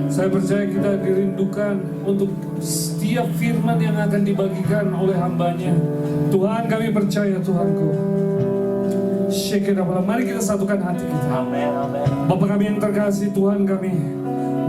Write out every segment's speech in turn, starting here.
Saya percaya kita dirindukan untuk setiap firman yang akan dibagikan oleh hambanya. Tuhan, kami percaya Tuhanku. Mari kita satukan hati kita. Bapa kami yang terkasih, Tuhan kami,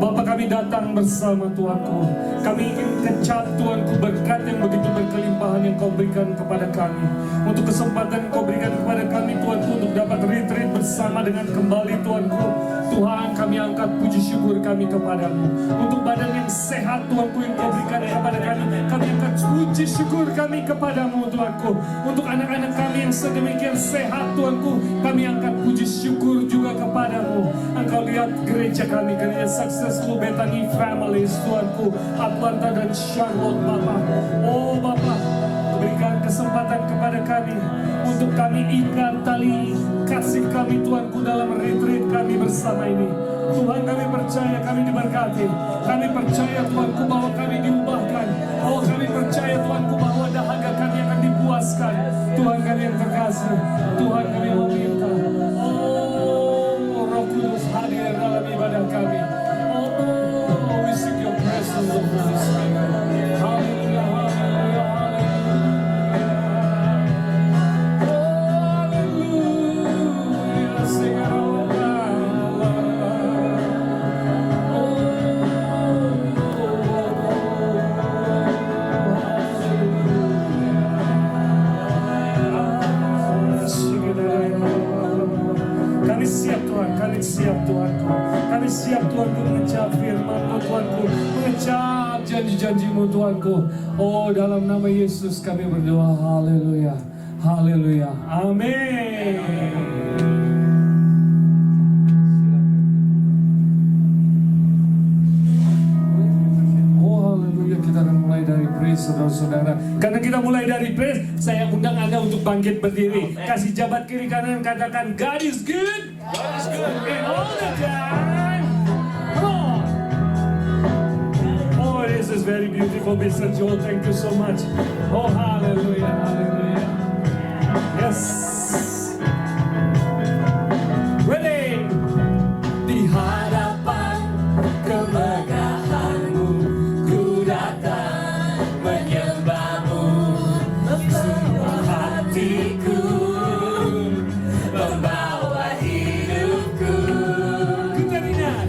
Bapa kami datang bersama Tuhanku. Kami ingin kecat Tuhanku berkat yang begitu berkelimpahan yang Kau berikan kepada kami. Untuk kesempatan Kau berikan kepada kami Tuhanku untuk dapat retreat bersama dengan kembali Tuhanku. Tuhan, kami angkat puji syukur kami kepadamu. Untuk badan yang sehat Tuhanku yang Kau berikan kepada kami. Kami angkat puji syukur kami kepadamu Tuhanku. Untuk anak-anak kami yang sedemikian sehat Tuhanku, kami angkat puji syukur juga kepadamu. Engkau lihat gereja kami, gereja Successful Bethany Families Tuhanku, Atlanta dan Charlotte Bapa. Oh Bapa, berikan kesempatan kepada kami untuk kami ikat tali kasih kami Tuhanku dalam retreat kami bersama ini. Tuhan, kami percaya kami diberkati. Kami percaya Tuhanku bahwa kami diubahkan. Oh, kami percaya Tuhanku bahwa dahaga kami akan dipuaskan. Tuhan kami yang terkasih, Tuhan kami meminta, oh Roh Kudus hadir dalam ibadah kami. Oh, we seek your presence, of Holy Spirit. Hallelujah, hallelujah, hallelujah. Sing it all Kami siap Tuhan, kami siap Tuhanku. Kami siap Tuhanku mengecap firman-Mu Tuhanku, mengecap janji-janji-Mu Tuhanku. Oh, dalam nama Yesus kami berdoa. Haleluya, haleluya, amin. Saudara-saudara, karena kita mulai dari praise, saya undang Anda untuk bangkit berdiri. Kasih jabat kiri kanan, katakan God is good. God is good. And all the time. Come on. Oh, this is very beautiful, Mr. Joel. Thank you so much. Oh, hallelujah, hallelujah. Yes. Ready. Di hadapan kemegahan-Mu ku datang menyembah-Mu, semua hatiku membawa hidupku. Ku teringat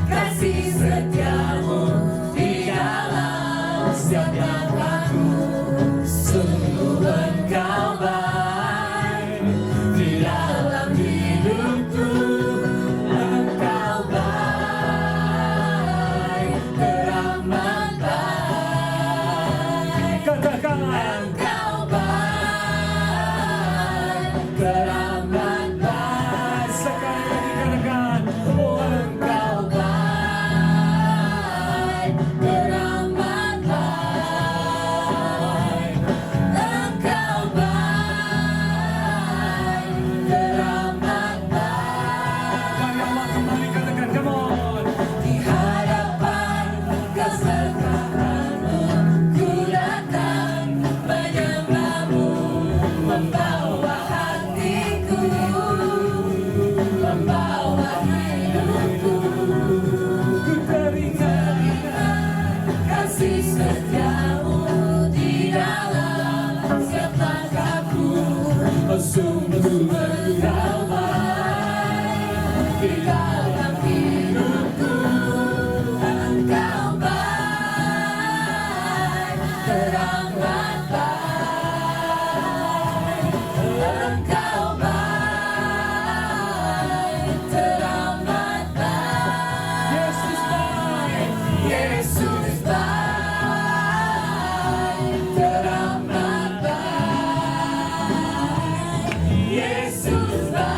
kasih setia-Mu di dalam setiap langkahku. Sungguh Engkau baik di dalam hidupku. Engkau baik, teramat baik. Katakan Engkau baik, teramat baik. Sekali lagi katakan, oh Engkau baik, teramat baik. Engkau baik, teramat baik. Mari Allah kembali katakan, come on. Di hadapan keserkahan-Mu ku datang menyembah-Mu, membawa hatiku, membawa hidupku. Ku teringat kasih setia-Mu di dalam setiap langkahku. Sungguh Engkau baik di dalam hidupku. Engkau baik, teramat baik. Engkau baik, teramat baik. Yesus baik, Yesus baik, teramat baik. Yesus baik,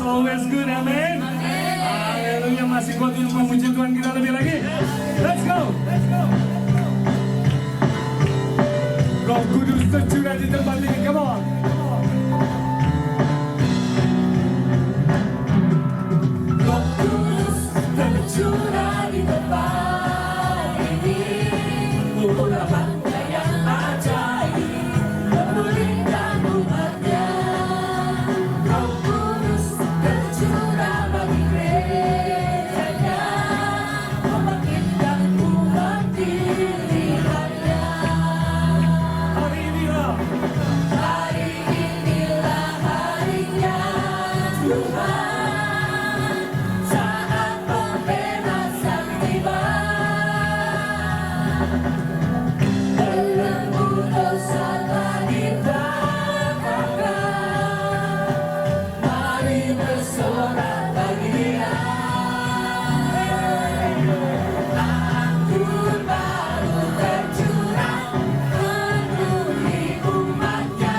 Always good, amin. Haleluya, masih kuat untuk memuji Tuhan kita lebih lagi. Let's go. Roh Kudus tercurah di tempat ini, come on. Roh Kudus tercurah di tempat ini, urapannya yang ajaib, memulihkan umatnya. Roh Kudus tercurah bagi gerejanya, membangkitkan umat pilihannya. Hari inilah harinya Tuhan, saat pembebasan tiba. Belenggu dosa telah dibakar, mari bersorak bagi Dia. Anggur baru tercurah, penuhi umatnya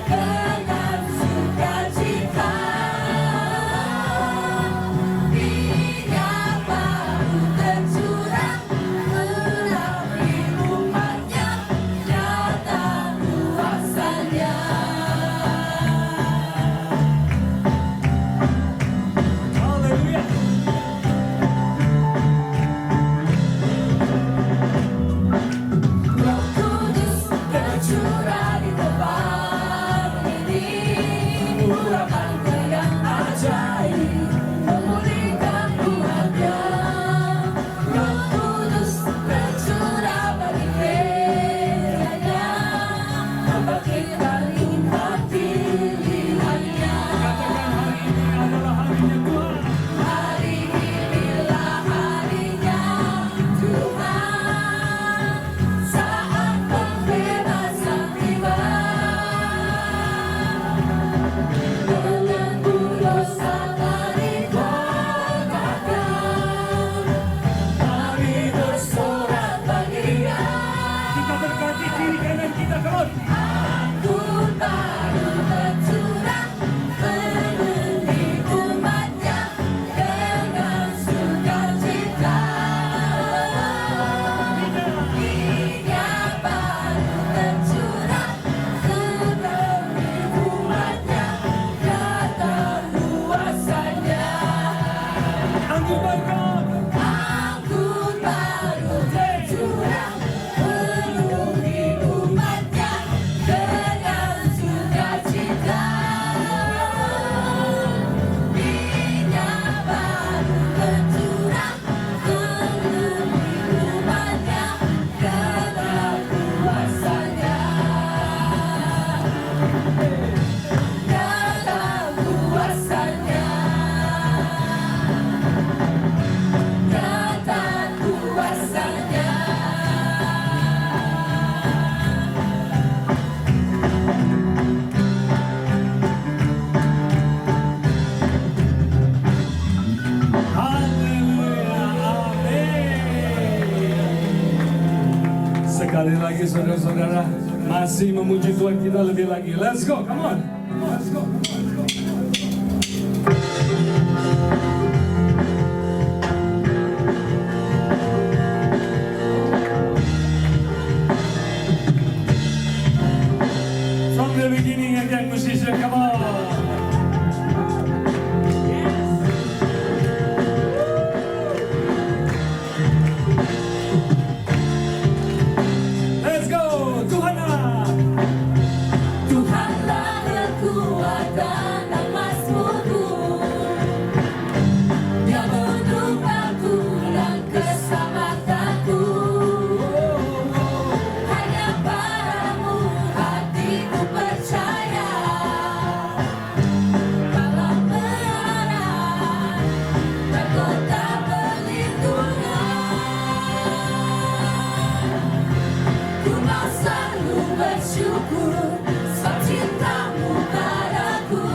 dengan sukacita. Minyak baru tercurah, menapi umatnya, nyata kuasanya. Haleluya. Roh Kudus tercurah di tempat ini, urapannya yang ajaib, memulihkan umatnya. Roh Kudus tercurah bagi gerejanya, membangkitkan umat pilihannya. Katakan hari ini adalah harinya Tuhan. Hari inilah harinya Tuhan, saat pembebasan tiba. Belenggu dosa telah dibakar, mari bersorak bagi Dia. Kita berkati kiri kanan kita, come on. Anggur baru tercurah, penuhi umatnya dengan sukacita. Minyak baru tercurah, penuhi umatnya, nyata kuasanya. Anggur baru tercurah, penuhi umatnya dengan sukacita. Minyak baru tercurah, penuhi umatnya, nyata kuasanya. Nyata kuasanya. Nyata kuasanya. Haleluya, amin. Sekali lagi saudara-saudara, masih memuji Tuhan kita lebih lagi. Let's go, come on. Let's go. From the beginning again, musician, come on. Let's go, Tuhanlah. Tuhanlah kekuatan dan masmurku, Dia menunduk aku dan keselamatanku. Hanya padamu bersyukur sebab cintamu padaku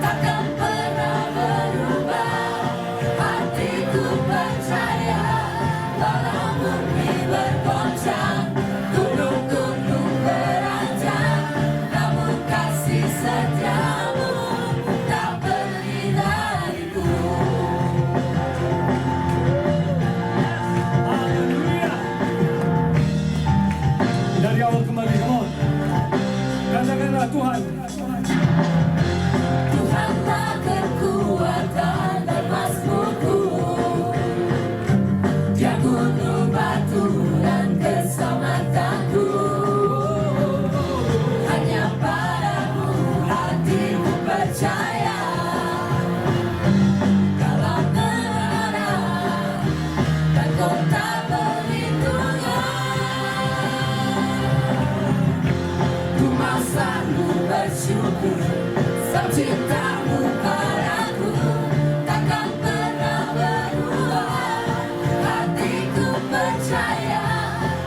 takkan pernah berubah. Hatiku percaya walau bumi bergoncang, gunung-gunung beranjak, namun kasih setiamu tak pergi dariku. Haleluya. Dari awal kembali, come on. Katakanlah Tuhan. Tuhanlah kekuatan dan mazmurku, Dia gunung batu dan keselamatanku. Hanya padamu hatiku percaya, dalam menara dan kota perlindungan. Ku mau selalu bersyukur sebab cintamu padaku takkan pernah berubah. Hatiku percaya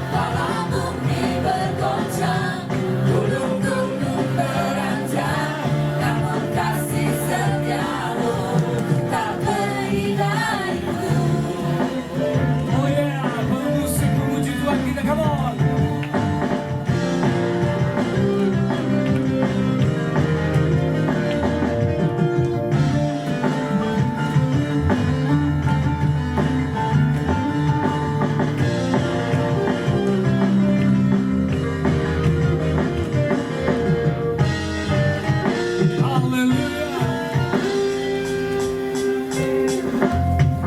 walau bumi bergoncang, gunung-gunung beranjak, namun kasih setiamu tak pergi dariku. Oh yeah, bermusik memuji Tuhan kita, come on. Haleluya.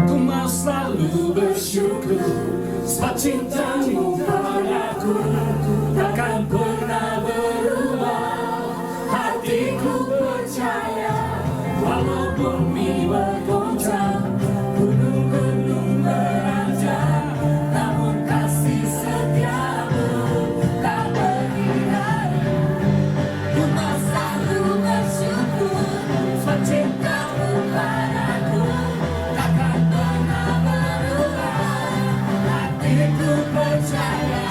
Ku mau selalu bersyukur sebab cintamu padaku takkan pernah berubah. Hatiku percaya walau bumi bergoncang, gunung-gunung beranjak, Namun kasih setiamu tak pergi dariku. Ku mau selalu bersyukur sebab cintamu padaku takkan pernah berubah. Hatiku percaya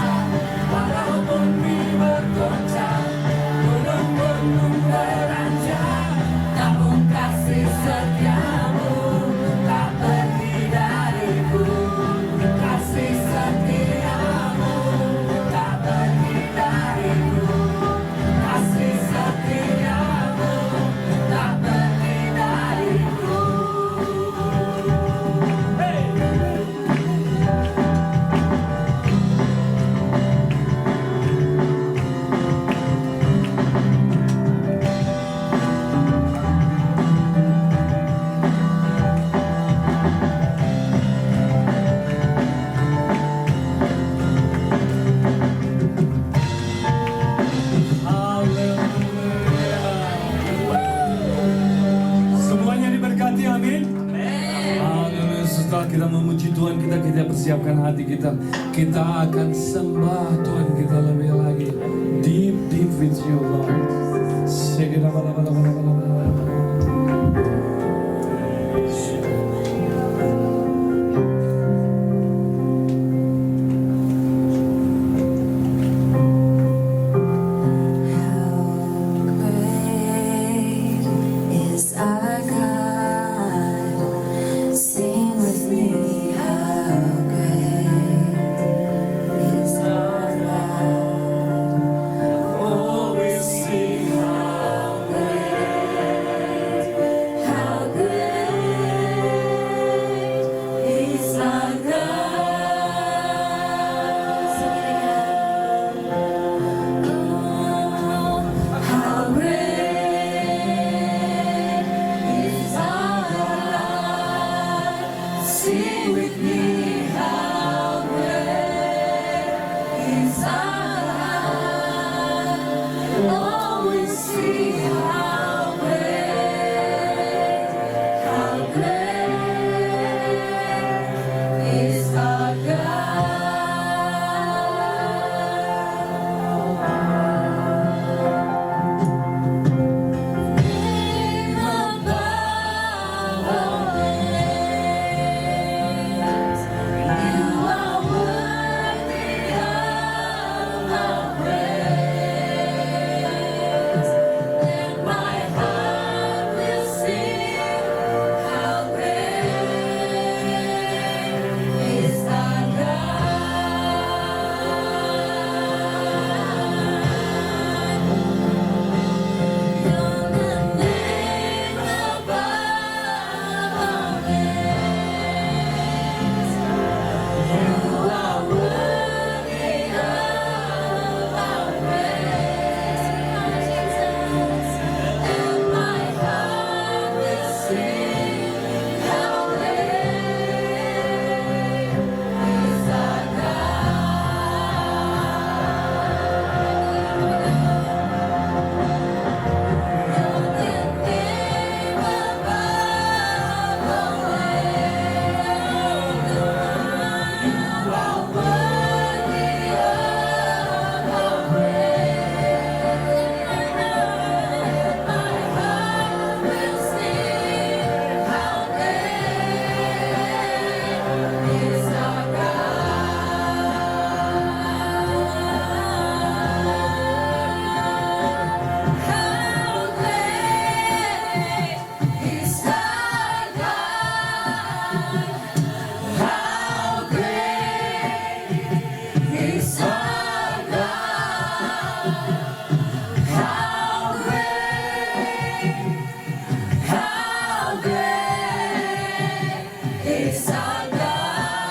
walau bumi bergoncang, gunung-gunung beranjak, namun kasih setiamu tak pergi dariku. Kasih setiamu tak pergi dariku. Kasih setiamu tak pergi dariku. Semuanya diberkati, amin. Haleluya. Setelah kita memuji Tuhan, kita persiapkan hati kita. Kita akan sembah Tuhan kita lebih lagi. Deep with you, Lord. Great is our God. Sing with me, how great is our God. Oh, we sing how great is our God. Sing it again. How great is our God. Sing with me, how great is our God. Oh, we sing how great is our God. How great is our God? How great is our God? How great is our God?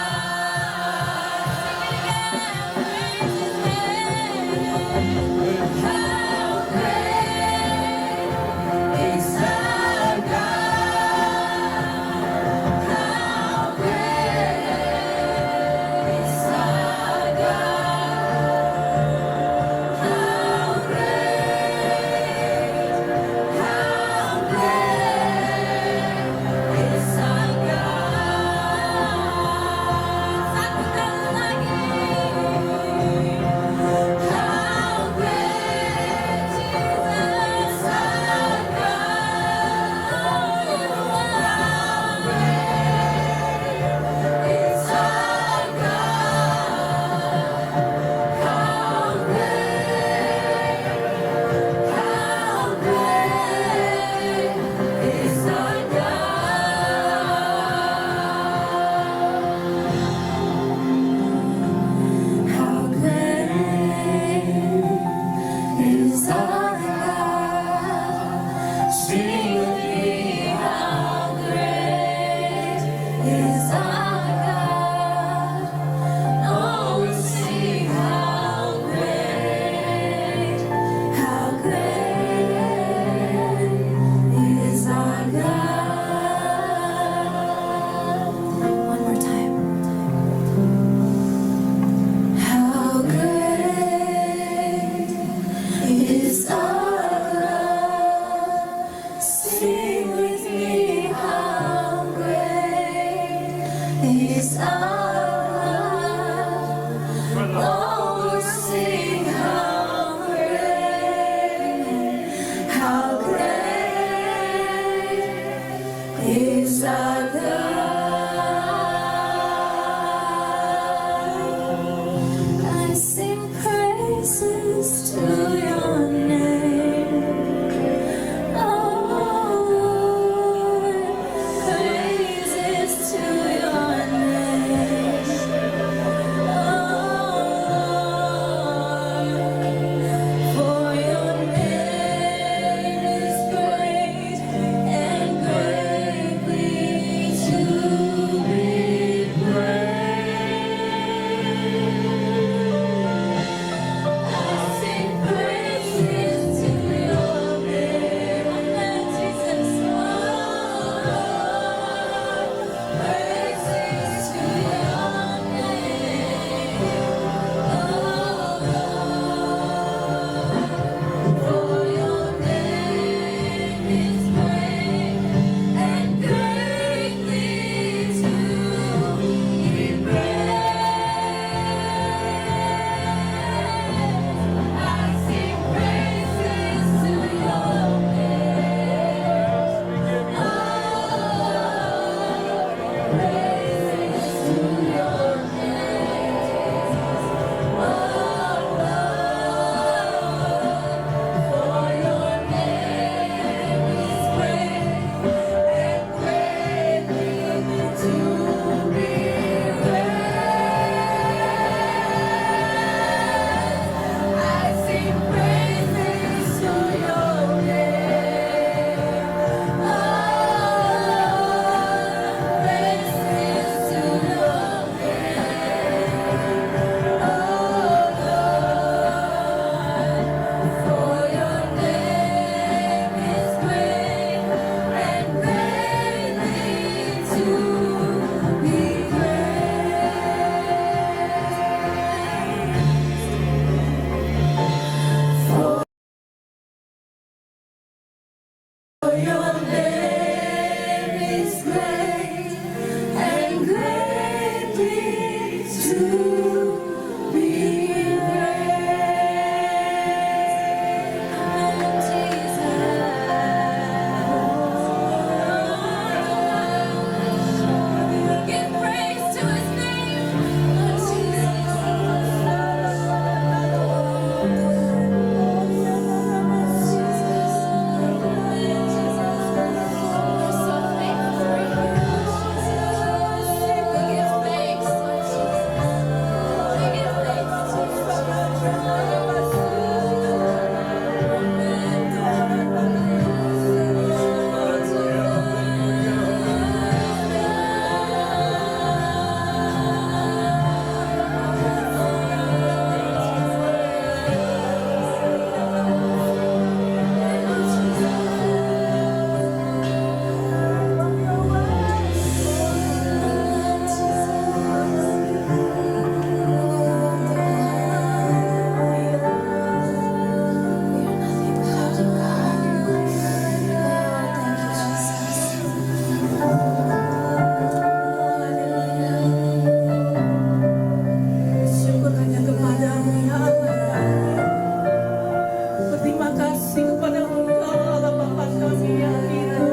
berterima kasih kepada Engkau Allah Bapa kami yang hidup,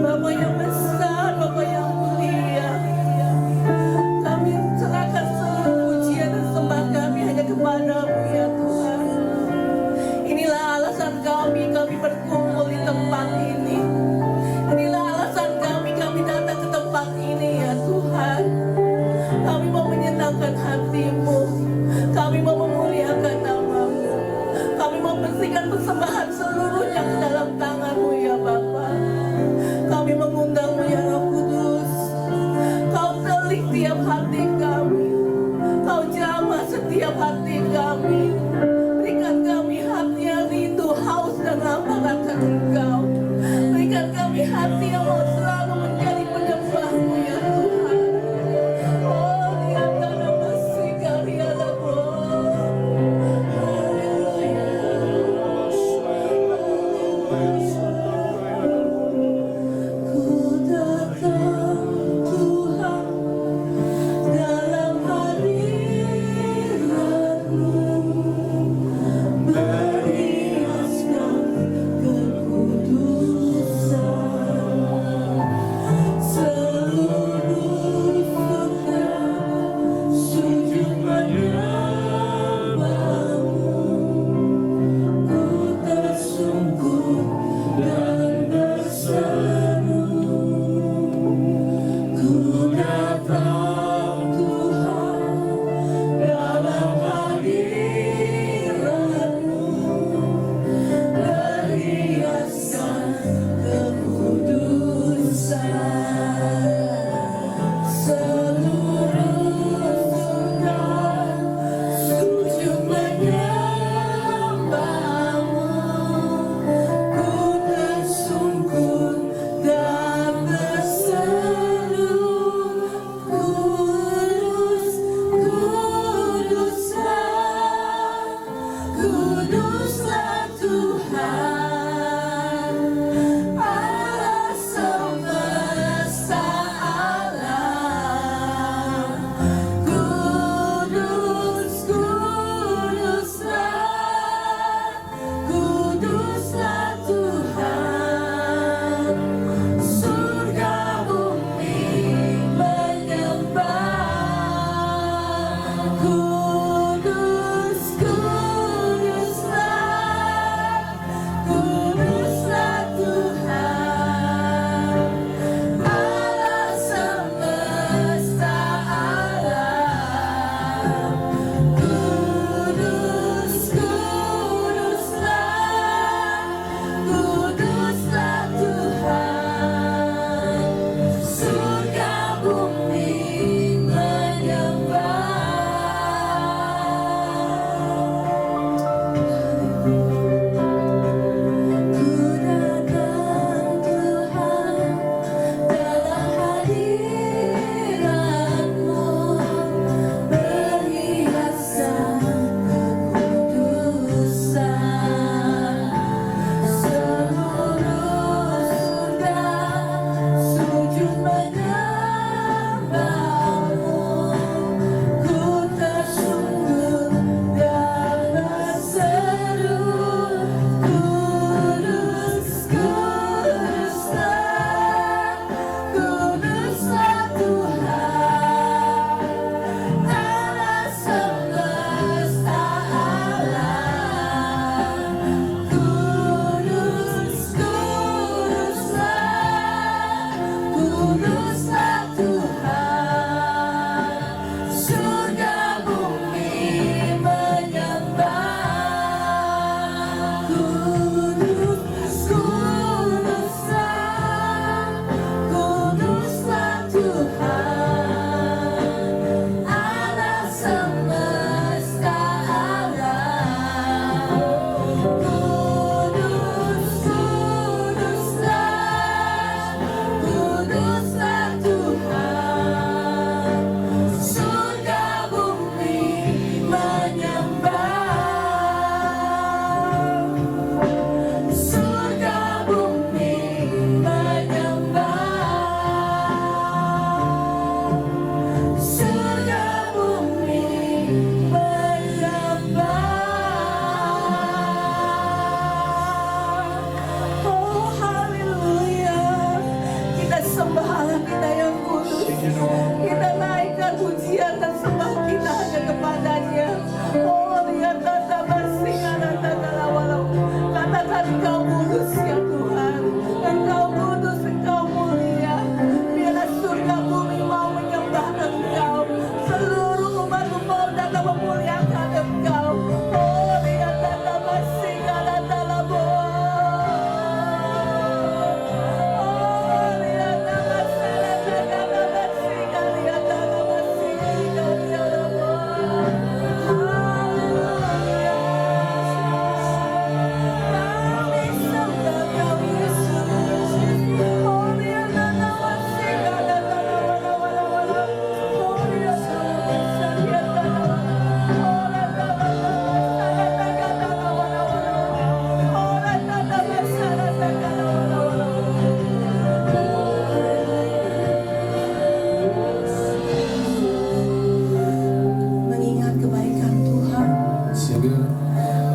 Bapa yang besar, Bapa yang mulia. Kami serahkan seluruh pujian dan sembah kami hanya kepadamu ya Tuhan. Inilah alasan kami berkumpul di tempat ini. Inilah alasan kami datang ke tempat ini ya Tuhan. Kami mau menyenangkan hati-Mu. Kami mau memuliakan nama-Mu. Kami mau bersihkan persembahan seluruhnya ke dalam tangan-Mu ya Bapa. Kami mengundang-Mu ya Roh Kudus. Kau telik tiap hati kami. Kau jamah setiap hati kami. Berikan kami hati yang rindu, haus dan lapar akan Engkau. Berikan kami hati yang mau selalu menjadi penyembah-Mu ya Tuhan. Oh, dia tanah masih karya lagu. Ku datang Tuhan dalam hadirat-Mu, beriaskan kekudusan, seluruh surga sujud menyembah-Mu. Ku tersungkur dan berseru, ku datang Tuhan dalam hadirat-Mu, beriaskan kekudusan, seluruh surga sujud menyembah-Mu. Ku tersungkur dan berseru, kudus, kuduslah, kuduslah Tuhan, Allah semesta alam. Kudus, kuduslah, kuduslah Tuhan, surga bumi menyembah. Kudus, kuduslah,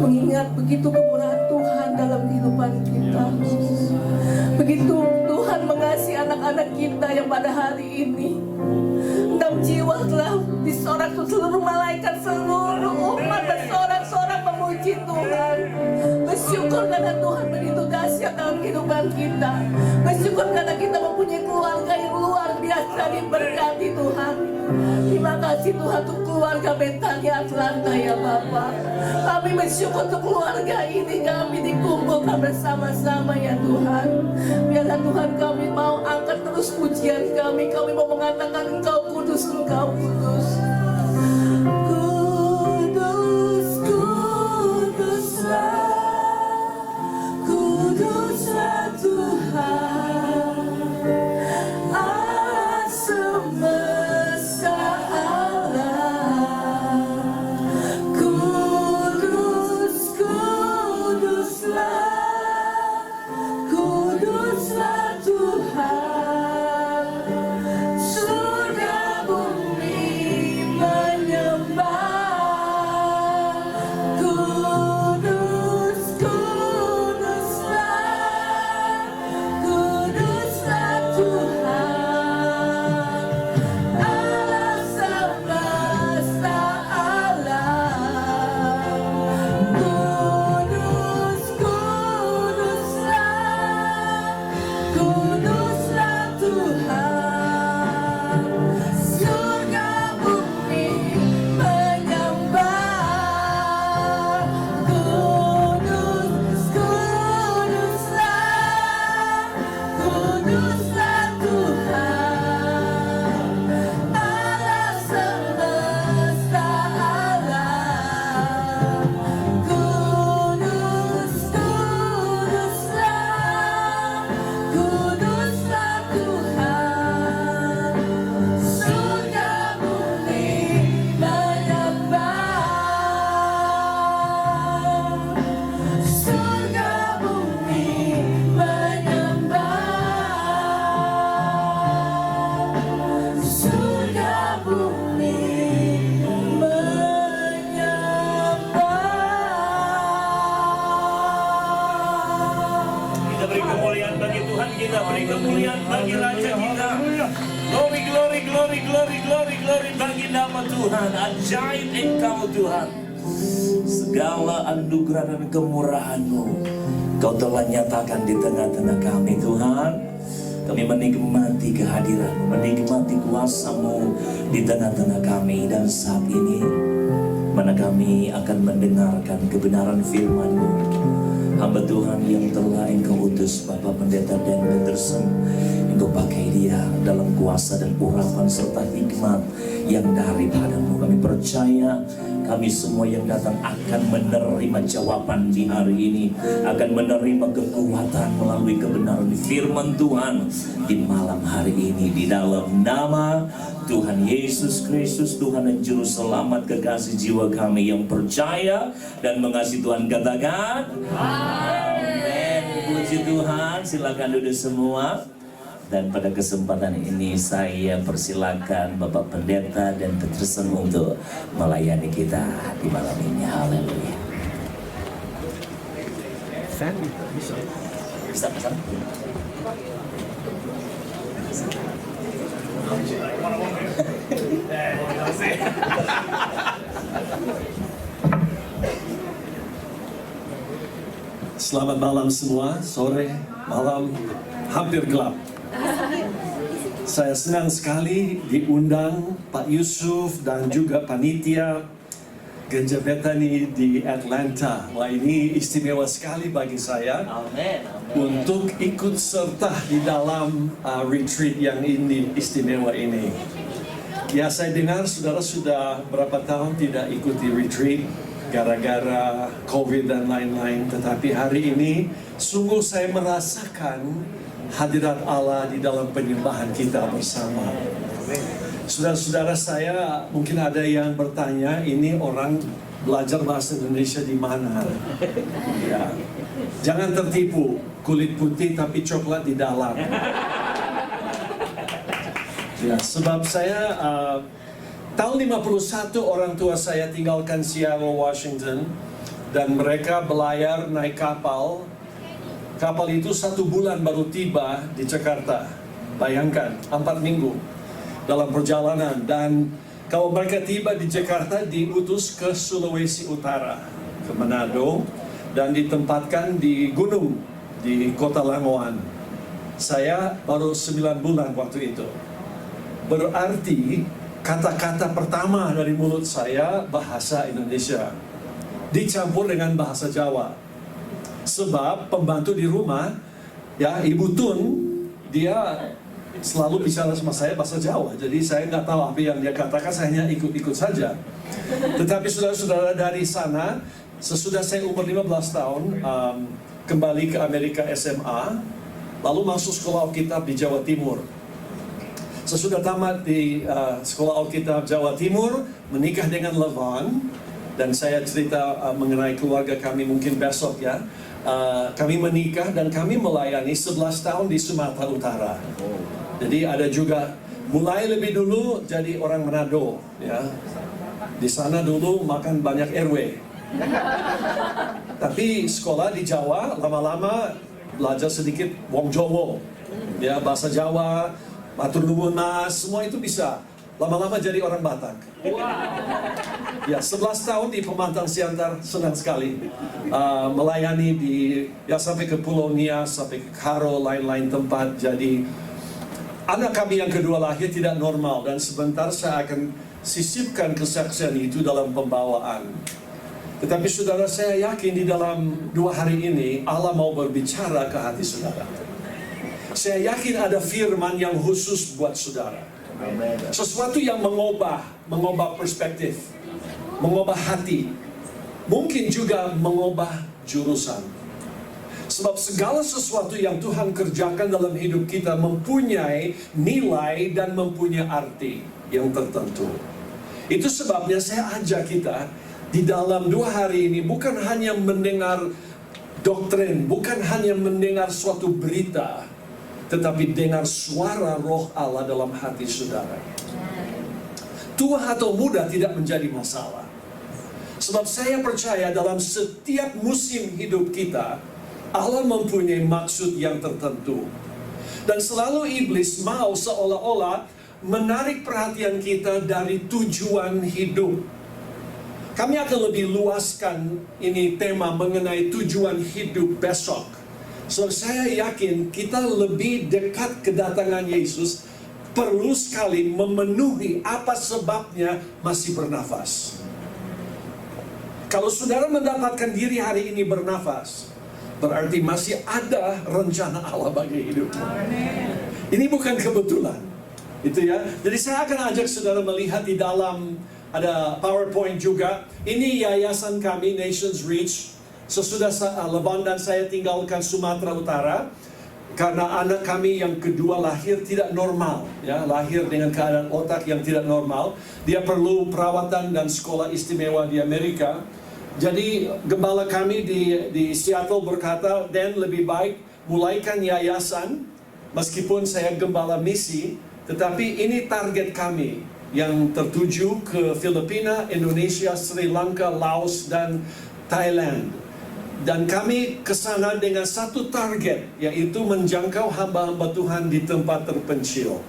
mengingat begitu kemurahan Tuhan dalam kehidupan kita. Begitu Tuhan mengasihi anak-anak kita yang pada hari ini 6 jiwa telah disorak seluruh malaikat, seluruh umat bersorak-sorak memuji Tuhan. Bersyukur karena Tuhan begitu dahsyat dalam kehidupan kita. Bersyukur karena kita mempunyai keluarga yang luar biasa diberkati Tuhan. Terima kasih Tuhan untuk keluarga Betania Atlanta ya Bapa. Kami bersyukur untuk keluarga ini, kami dikumpulkan bersama-sama ya Tuhan. Biarlah Tuhan kami mau angkat terus pujian kami mau mengatakan Engkau kudus, Engkau kudus. Kudus, kuduslah, kuduslah Tuhan, Allah semesta alam. Kudus, kuduslah, kuduslah Tuhan, surga bumi menyembah. Kudus, kuduslah, kuduslah Tuhan, Allah semesta alam. Kudus, kuduslah, kuduslah Tuhan, surga bumi menyembah. Kudus, kuduslah, kuduslah Tuhan, Allah semesta alam. Kudus, kuduslah, kuduslah Tuhan, surga bumi menyembah. Surga bumi menyembah. Surga bumi menyembah. Kita beri kemuliaan bagi Tuhan, kita beri kemuliaan bagi Raja kita. Glory, glory, glory, glory, glory, glory bagi nama Tuhan. Ajaib Engkau Tuhan. Segala anugerah dan kemurahan-Mu Kau telah nyatakan di tengah-tengah kami Tuhan. Kami menikmati kehadiran-Mu, menikmati kuasa-Mu di tengah-tengah kami. Dan saat ini mana kami akan mendengarkan kebenaran firman-Mu. Hamba Tuhan yang telah Engkau utus, Bapak Pendeta Dan Peterson, Engkau pakai dia dalam kuasa dan urapan serta hikmat yang daripada-Mu. Kami percaya kami semua yang datang akan menerima jawaban di hari ini, akan menerima kekuatan melalui kebenaran firman Tuhan di malam hari ini. Di dalam nama Tuhan Yesus Kristus, Tuhan dan Juru Selamat kekasih jiwa kami yang percaya dan mengasihi Tuhan, katakan amin. Puji Tuhan, silakan duduk semua. Dan pada kesempatan ini saya persilakan Bapak Pendeta dan Peterson untuk melayani kita di malam ini. Haleluya. Bisa pesan? Selamat malam semua, sore, malam, hampir gelap. Saya senang sekali diundang Pak Yusuf dan juga panitia Gereja Betani di Atlanta. Wah, ini istimewa sekali bagi saya untuk ikut serta di dalam retreat yang ini istimewa ini. Ya, saya dengar saudara sudah berapa tahun tidak ikuti retreat gara-gara COVID dan lain-lain. Tetapi hari ini sungguh saya merasakan hadirat Allah di dalam penyembahan kita bersama. Saudara-saudara saya, mungkin ada yang bertanya, ini orang belajar bahasa Indonesia di mana? Ya, jangan tertipu, kulit putih tapi coklat di dalam. Ya, sebab saya tahun 51 orang tua saya tinggalkan Seattle, Washington, dan mereka belayar naik kapal. Kapal itu 1 bulan baru tiba di Jakarta. Bayangkan, 4 minggu dalam perjalanan. Dan kalau mereka tiba di Jakarta, diutus ke Sulawesi Utara, ke Manado, dan ditempatkan di gunung, di Kota Lamongan. Saya baru 9 bulan waktu itu. Berarti kata-kata pertama dari mulut saya bahasa Indonesia dicampur dengan bahasa Jawa. Sebab pembantu di rumah, ya Ibu Tun, dia selalu bicara sama saya bahasa Jawa. Jadi saya nggak tahu apa yang dia katakan, saya hanya ikut-ikut saja. Tetapi saudara-saudara dari sana, sesudah saya umur 15 tahun, kembali ke Amerika SMA, lalu masuk sekolah Alkitab di Jawa Timur. Sesudah tamat di sekolah Alkitab Jawa Timur, menikah dengan Levon, dan saya cerita mengenai keluarga kami mungkin besok ya. Kami menikah dan kami melayani 11 tahun di Sumatera Utara. Jadi ada juga mulai lebih dulu jadi orang Manado ya. Di sana dulu makan banyak RW. Tapi sekolah di Jawa lama-lama belajar sedikit wong Jowo. Ya, bahasa Jawa, matur nuwun Mas, semua itu bisa. Lama-lama jadi orang Batak. Ya, 11 tahun di Pemantang Siantar, senang sekali. Melayani di, ya sampai ke Pulau Nias, sampai ke Karo, lain-lain tempat. Jadi, anak kami yang kedua lahir tidak normal. Dan sebentar saya akan sisipkan kesaksian itu dalam pembawaan. Tetapi saudara, saya yakin di dalam 2 hari ini, Allah mau berbicara ke hati saudara. Saya yakin ada firman yang khusus buat saudara. Sesuatu yang mengubah perspektif, mengubah hati, mungkin juga mengubah jurusan. Sebab segala sesuatu yang Tuhan kerjakan dalam hidup kita mempunyai nilai dan mempunyai arti yang tertentu. Itu sebabnya saya ajak kita di dalam 2 hari ini bukan hanya mendengar doktrin, bukan hanya mendengar suatu berita, tetapi dengar suara Roh Allah dalam hati saudara. Tua atau muda tidak menjadi masalah. Sebab saya percaya dalam setiap musim hidup kita, Allah mempunyai maksud yang tertentu. Dan selalu iblis mau seolah-olah menarik perhatian kita dari tujuan hidup. Kami akan lebih luaskan ini tema mengenai tujuan hidup besok. So, saya yakin kita lebih dekat kedatangan Yesus perlu sekali memenuhi apa sebabnya masih bernafas. Kalau saudara mendapatkan diri hari ini bernafas, berarti masih ada rencana Allah bagi hidupmu. Ini bukan kebetulan. Itu ya. Jadi saya akan ajak saudara melihat di dalam, ada PowerPoint juga. Ini yayasan kami, Nations Reach. Sesudah Levon dan saya tinggalkan Sumatera Utara, karena anak kami yang kedua lahir tidak normal, ya, lahir dengan keadaan otak yang tidak normal. Dia perlu perawatan dan sekolah istimewa di Amerika. Jadi gembala kami di Seattle berkata, Dan lebih baik mulaikan yayasan, meskipun saya gembala misi, tetapi ini target kami yang tertuju ke Filipina, Indonesia, Sri Lanka, Laos, dan Thailand. Dan kami ke sana dengan satu target, yaitu menjangkau hamba-hamba Tuhan di tempat terpencil.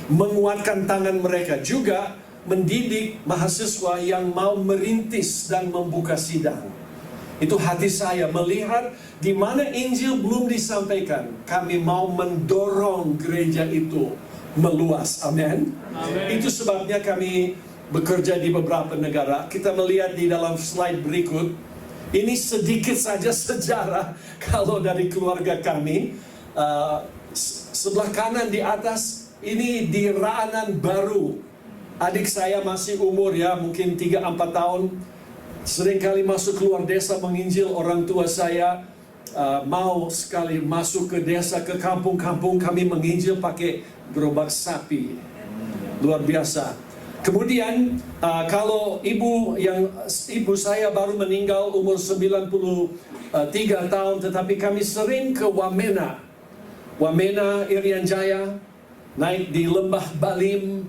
Menguatkan tangan mereka, juga mendidik mahasiswa yang mau merintis dan membuka sidang. Itu hati saya melihat di mana Injil belum disampaikan, kami mau mendorong gereja itu meluas. Amin. Itu sebabnya kami bekerja di beberapa negara. Kita melihat di dalam slide berikut. Ini sedikit saja sejarah kalau dari keluarga kami. Sebelah kanan di atas, ini di Raanan Baru. Adik saya masih umur ya mungkin 3-4 tahun. Seringkali masuk keluar desa menginjil. Orang tua saya mau sekali masuk ke desa, ke kampung-kampung. Kami menginjil pakai gerobak sapi. Luar biasa. Kemudian kalau ibu saya baru meninggal umur 93 tahun, tetapi kami sering ke Wamena, Irian Jaya, naik di lembah Balim,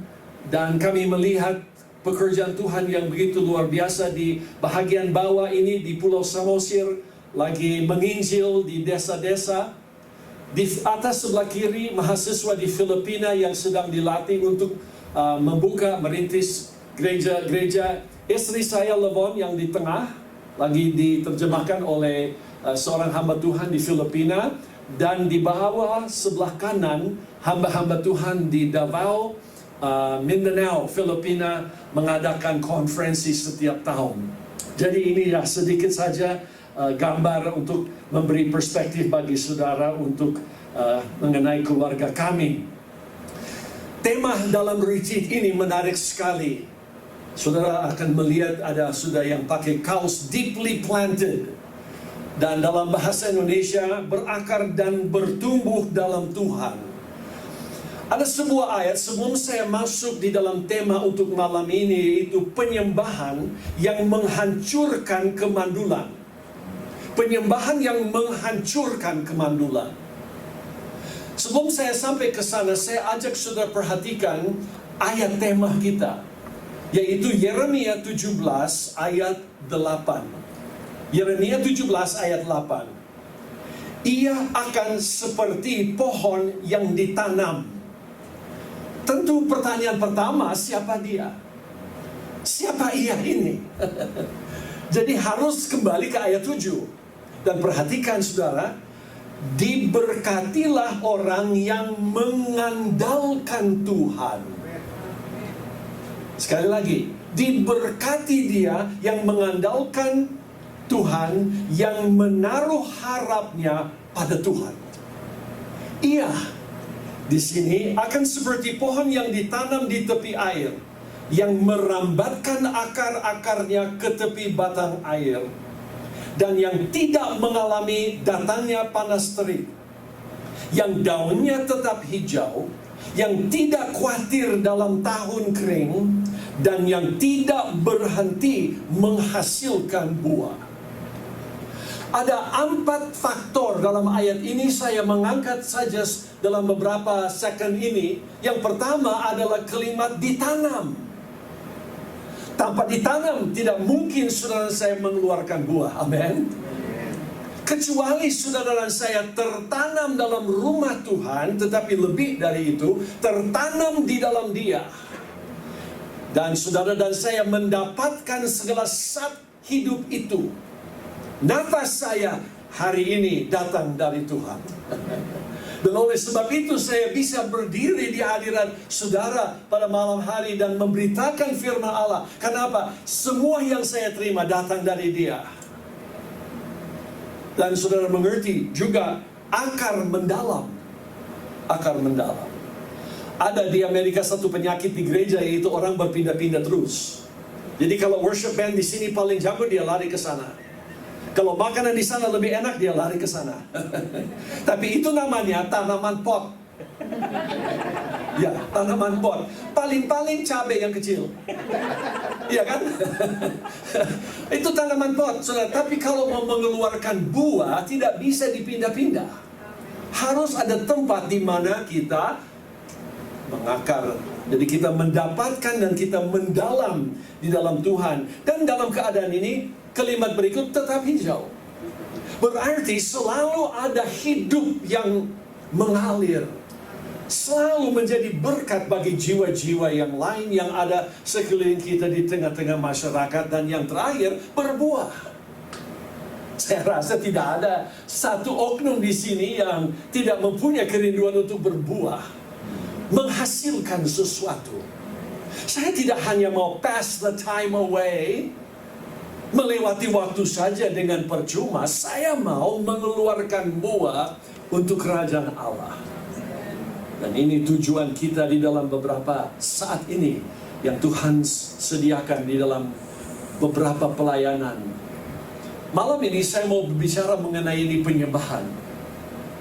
dan kami melihat pekerjaan Tuhan yang begitu luar biasa di bahagian bawah ini di Pulau Samosir, lagi menginjil di desa-desa. Di atas sebelah kiri mahasiswa di Filipina yang sedang dilatih untuk membuka, merintis gereja. Istri saya Levon yang di tengah lagi diterjemahkan oleh seorang hamba Tuhan di Filipina. Dan di bawah sebelah kanan hamba-hamba Tuhan di Davao, Mindanao, Filipina mengadakan konferensi setiap tahun. Jadi ini ya sedikit saja gambar untuk memberi perspektif bagi saudara untuk mengenai keluarga kami. Tema dalam retreat ini menarik sekali. Saudara akan melihat ada sudah yang pakai kaos deeply planted. Dan dalam bahasa Indonesia berakar dan bertumbuh dalam Tuhan. Ada sebuah ayat sebelum saya masuk di dalam tema untuk malam ini, yaitu penyembahan yang menghancurkan kemandulan. Penyembahan yang menghancurkan kemandulan. Sebelum saya sampai ke sana, saya ajak saudara perhatikan ayat tema kita, yaitu Yeremia 17 ayat 8. Yeremia 17 ayat 8. Ia akan seperti pohon yang ditanam. Tentu pertanyaan pertama, siapa dia? Siapa ia ini? Jadi harus kembali ke ayat 7. Dan perhatikan saudara, diberkatilah orang yang mengandalkan Tuhan. Sekali lagi, diberkati dia yang mengandalkan Tuhan, yang menaruh harapnya pada Tuhan. Ia di sini akan seperti pohon yang ditanam di tepi air, yang merambatkan akar-akarnya ke tepi batang air, dan yang tidak mengalami datangnya panas terik, yang daunnya tetap hijau, yang tidak khawatir dalam tahun kering, dan yang tidak berhenti menghasilkan buah. Ada 4 faktor dalam ayat ini, saya mengangkat saja dalam beberapa second ini. Yang pertama adalah kalimat ditanam. Tanpa ditanam tidak mungkin saudara saya mengeluarkan buah. Amin. Kecuali saudara dan saya tertanam dalam rumah Tuhan, tetapi lebih dari itu, tertanam di dalam Dia. Dan saudara dan saya mendapatkan segala zat hidup itu. Nafas saya hari ini datang dari Tuhan. Dan oleh sebab itu saya bisa berdiri di hadirat saudara pada malam hari dan memberitakan firman Allah. Kenapa? Semua yang saya terima datang dari Dia. Dan saudara mengerti juga akar mendalam. Akar mendalam. Ada di Amerika satu penyakit di gereja, yaitu orang berpindah-pindah terus. Jadi kalau worship band di sini paling jago, dia lari ke sana. Kalau makanan di sana lebih enak, dia lari ke sana. Tapi itu namanya tanaman pot. Ya, tanaman pot. Paling-paling cabai yang kecil. Iya kan? Itu tanaman pot, saudara. Tapi kalau mau mengeluarkan buah, tidak bisa dipindah-pindah. Harus ada tempat di mana kita mengakar. Jadi kita mendapatkan dan kita mendalam di dalam Tuhan. Dan dalam keadaan ini, kalimat berikut tetap hijau. Berarti selalu ada hidup yang mengalir. Selalu menjadi berkat bagi jiwa-jiwa yang lain yang ada sekeliling kita di tengah-tengah masyarakat. Dan yang terakhir, berbuah. Saya rasa tidak ada satu oknum di sini yang tidak mempunyai kerinduan untuk berbuah. Menghasilkan sesuatu. Saya tidak hanya mau pass the time away, melewati waktu saja dengan percuma. Saya mau mengeluarkan buah untuk kerajaan Allah. Dan ini tujuan kita di dalam beberapa saat ini yang Tuhan sediakan di dalam beberapa pelayanan. Malam ini saya mau berbicara mengenai ini penyembahan.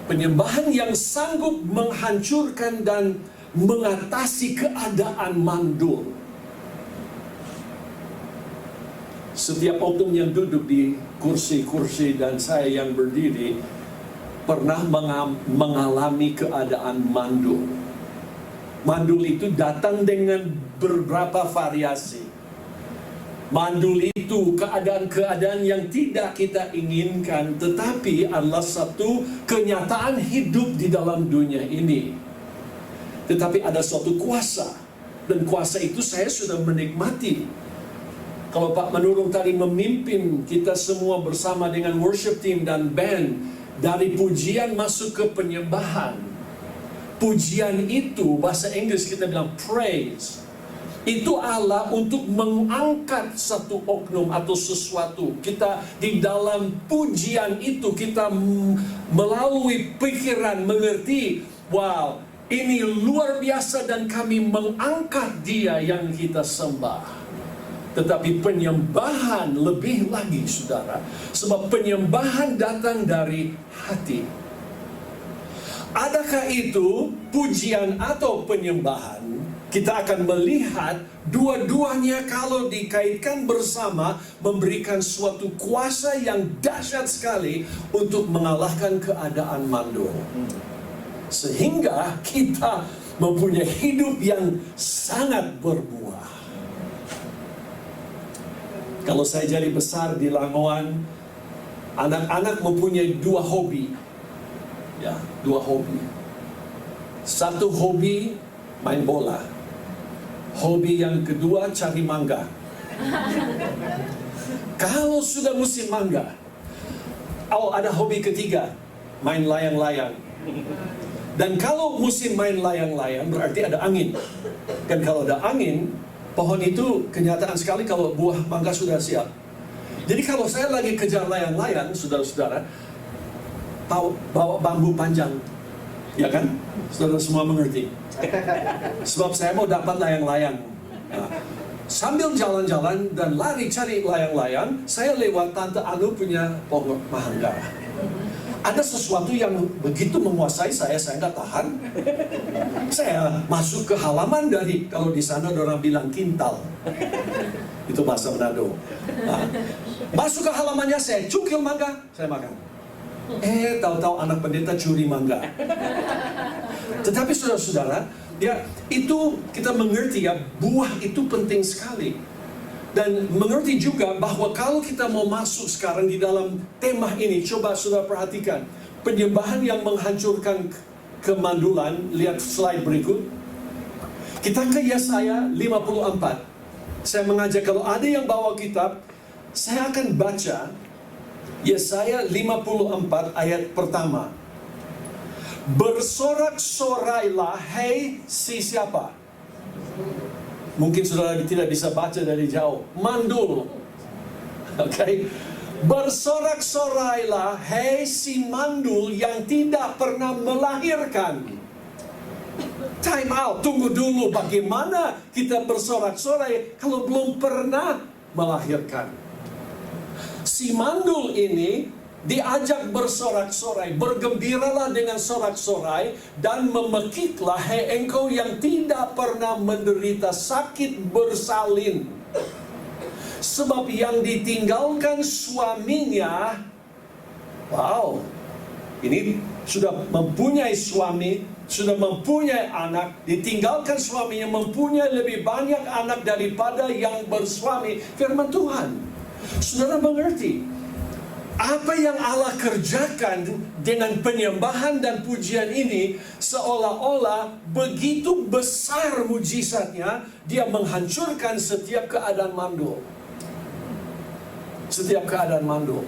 Penyembahan yang sanggup menghancurkan dan mengatasi keadaan mandul. Setiap oknum yang duduk di kursi-kursi dan saya yang berdiri pernah mengalami keadaan mandul. Mandul itu datang dengan beberapa variasi. Mandul itu keadaan-keadaan yang tidak kita inginkan, tetapi adalah satu kenyataan hidup di dalam dunia ini. Tetapi ada suatu kuasa, dan kuasa itu saya sudah menikmati. Kalau Pak Manurung tadi memimpin kita semua bersama dengan worship team dan band, dari pujian masuk ke penyembahan. Pujian itu, bahasa Inggris kita bilang praise. Itu Allah untuk mengangkat satu oknum atau sesuatu. Kita di dalam pujian itu kita melalui pikiran mengerti, wow, ini luar biasa dan kami mengangkat Dia yang kita sembah. Tetapi penyembahan lebih lagi, saudara, sebab penyembahan datang dari hati. Adakah itu pujian atau penyembahan? Kita akan melihat dua-duanya kalau dikaitkan bersama memberikan suatu kuasa yang dahsyat sekali untuk mengalahkan keadaan mandul. Sehingga kita mempunyai hidup yang sangat berbuah. Kalau saya jadi besar di Langoan, anak-anak mempunyai dua hobi. Ya, dua hobi. Satu hobi main bola. Hobi yang kedua cari mangga. Kalau sudah musim mangga, ada hobi ketiga, main layang-layang. Dan kalau musim main layang-layang berarti ada angin. Dan kalau ada angin, pohon itu kenyataan sekali kalau buah mangga sudah siap. Jadi kalau saya lagi kejar layang-layang, saudara-saudara, bawa bambu panjang. Ya kan? Saudara semua mengerti. Sebab saya mau dapat layang-layang. Nah, sambil jalan-jalan dan lari cari layang-layang, saya lewat Tante Anu punya pohon mangga. Ada sesuatu yang begitu menguasai saya nggak tahan. Saya masuk ke halaman dari, kalau di sana orang bilang kintal. Itu bahasa Manado. Nah, masuk ke halamannya, saya cukil mangga, saya makan. Tahu-tahu anak pendeta curi mangga. Tetapi saudara-saudara, ya itu kita mengerti ya, buah itu penting sekali. Dan mengerti juga bahwa kalau kita mau masuk sekarang di dalam tema ini, coba saudara perhatikan. Penyembahan yang menghancurkan kemandulan, lihat slide berikut. Kita ke Yesaya 54. Saya mengajak kalau ada yang bawa kitab, saya akan baca Yesaya 54 ayat pertama. Bersorak-sorailah, hei si siapa? Mungkin saudara tidak bisa baca dari jauh. Mandul. Oke. Bersorak-sorailah, hei si mandul yang tidak pernah melahirkan. Time out, tunggu dulu. Bagaimana kita bersorak-sorai kalau belum pernah melahirkan? Si mandul ini diajak bersorak-sorai, bergembiralah dengan sorak-sorai dan memekiklah, hei engkau yang tidak pernah menderita sakit bersalin. Sebab yang ditinggalkan suaminya, wow, ini sudah mempunyai suami, sudah mempunyai anak, ditinggalkan suaminya, mempunyai lebih banyak anak daripada yang bersuami. Firman Tuhan. Saudara mengerti apa yang Allah kerjakan dengan penyembahan dan pujian ini, seolah-olah begitu besar mujizatnya, Dia menghancurkan setiap keadaan mandul. Setiap keadaan mandul.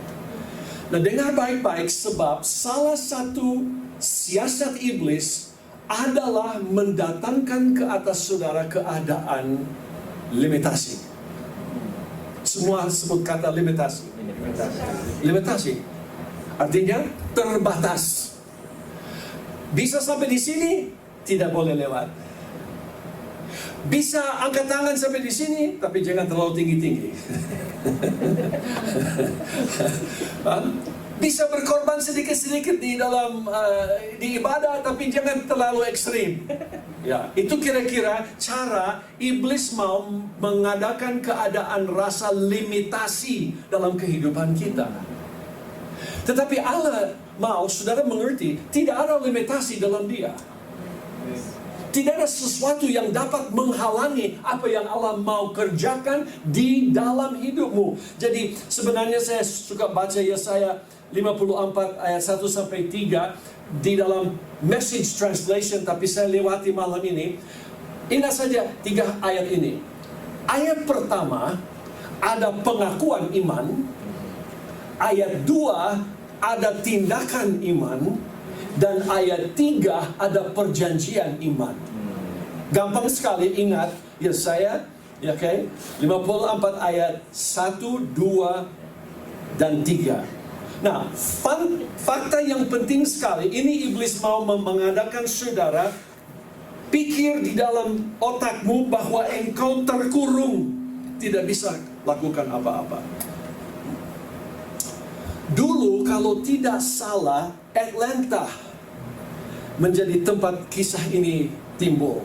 Nah, dengar baik-baik, sebab salah satu siasat iblis adalah mendatangkan ke atas saudara keadaan limitasi. Semua sebut kata limitasi. Limitasi. Artinya terbatas. Bisa sampai di sini, tidak boleh lewat. Bisa angkat tangan sampai di sini, tapi jangan terlalu tinggi-tinggi. Bisa berkorban sedikit-sedikit di dalam di ibadah, tapi jangan terlalu ekstrim. Ya, itu kira-kira cara iblis mau mengadakan keadaan rasa limitasi dalam kehidupan kita. Tetapi Allah mau saudara mengerti, tidak ada limitasi dalam Dia. Tidak ada sesuatu yang dapat menghalangi apa yang Allah mau kerjakan di dalam hidupmu. Jadi sebenarnya saya suka baca Yesaya 54 ayat 1 sampai 3 di dalam Message Translation, tapi saya lewati malam ini. Ingat saja 3 ayat ini. Ayat pertama ada pengakuan iman. Ayat 2 ada tindakan iman. Dan ayat 3 ada perjanjian iman. Gampang sekali ingat Yesaya, ya, 54 ayat 1, 2, dan 3. Nah, fakta yang penting sekali, ini iblis mau mengadakan saudara pikir di dalam otakmu bahwa engkau terkurung, tidak bisa lakukan apa-apa. Dulu kalau tidak salah, Atlanta menjadi tempat kisah ini timbul.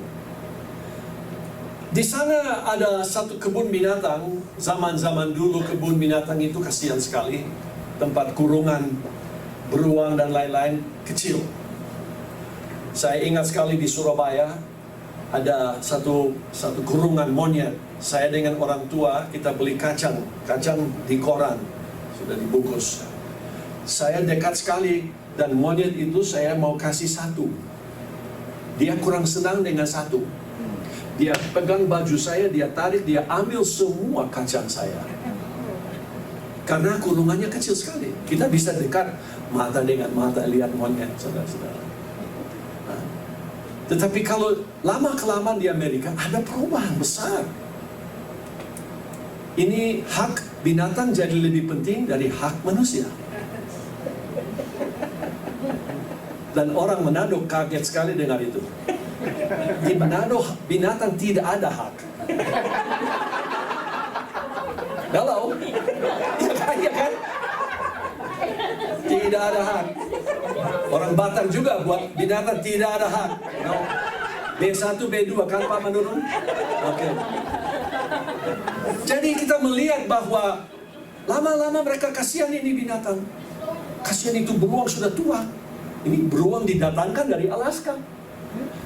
Di sana ada satu kebun binatang. Zaman-zaman dulu kebun binatang itu kasihan sekali. Tempat kurungan beruang dan lain-lain kecil. Saya ingat sekali di Surabaya ada satu kurungan monyet. Saya dengan orang tua kita beli kacang di koran sudah dibungkus. Saya dekat sekali dan monyet itu saya mau kasih satu. Dia kurang senang dengan satu. Dia pegang baju saya, dia tarik, dia ambil semua kacang saya. Karena kurungannya kecil sekali. Kita bisa dekat mata dengan mata lihat monyet, saudara-saudara. Nah, tetapi kalau lama-kelamaan di Amerika ada perubahan besar. Ini hak binatang jadi lebih penting dari hak manusia. Dan orang Manado kaget sekali dengar itu. Di Manado binatang tidak ada hak. Galau? Iya kan? Tidak ada hak. Orang Batak juga buat binatang tidak ada hak. No. B1, B2 kan Pak menurun? Oke. Jadi kita melihat bahwa lama-lama mereka kasihan ini binatang. Kasihan itu beruang sudah tua. Ini beruang didatangkan dari Alaska.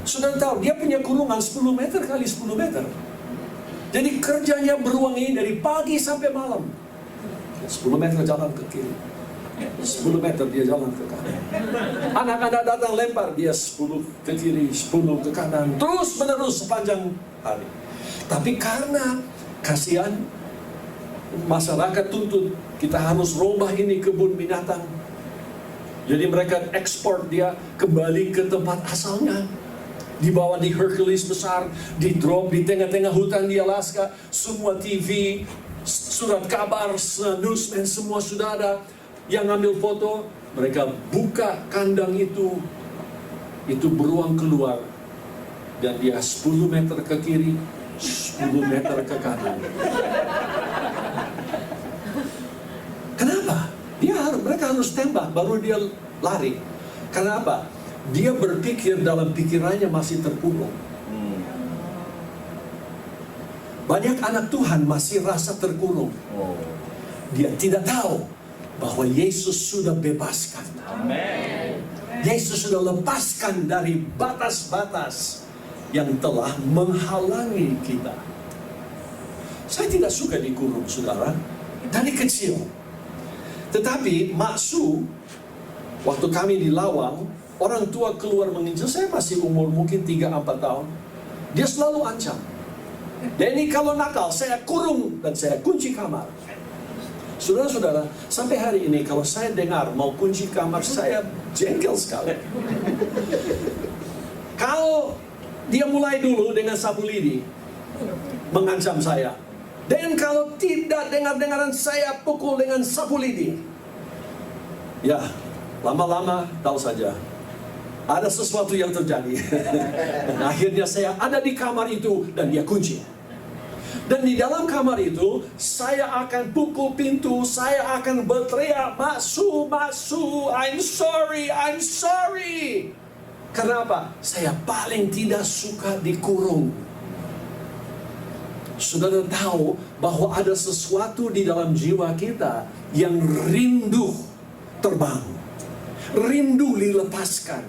Sudah tahu, dia punya kurungan 10 meter kali 10 meter. Jadi kerjanya beruang ini dari pagi sampai malam. 10 meter jalan ke kiri. 10 meter dia jalan ke kanan. Anak-anak datang lempar, dia 10 ke kiri, 10 ke kanan. Terus menerus sepanjang hari. Tapi karena kasihan, masyarakat tuntut, kita harus robah ini kebun binatang. Jadi mereka ekspor dia kembali ke tempat asalnya. Dibawa di Hercules besar, di drop di tengah-tengah hutan di Alaska. Semua TV, surat kabar, newsman, semua sudah ada. Yang ambil foto, mereka buka kandang itu beruang keluar. Dan dia 10 meter ke kiri, 10 meter ke kanan. Kenapa? Mereka harus tembak, baru dia lari. Karena apa? Dia berpikir dalam pikirannya masih terkurung. Banyak anak Tuhan masih rasa terkurung. Dia tidak tahu bahwa Yesus sudah bebaskan. Amen. Yesus sudah lepaskan dari batas-batas yang telah menghalangi kita. Saya tidak suka dikurung, saudara, dari kecil. Tetapi Maksu, waktu kami di Lawang, orang tua keluar menginjil, saya masih umur mungkin 3-4 tahun. Dia selalu ancam. Denny kalau nakal, saya kurung dan saya kunci kamar. Saudara-saudara, sampai hari ini kalau saya dengar mau kunci kamar, saya jengkel sekali. Kalau dia mulai dulu dengan sapu lidi, mengancam saya. Dan kalau tidak dengar-dengaran saya pukul dengan sapu lidi. Ya, lama-lama tahu saja. Ada sesuatu yang terjadi. Dan akhirnya saya ada di kamar itu dan dia kunci. Dan di dalam kamar itu, saya akan pukul pintu, saya akan berteriak, Maksu, Maksu, I'm sorry. Kenapa? Saya paling tidak suka dikurung. Saudara tahu bahwa ada sesuatu di dalam jiwa kita yang rindu terbang, rindu dilepaskan,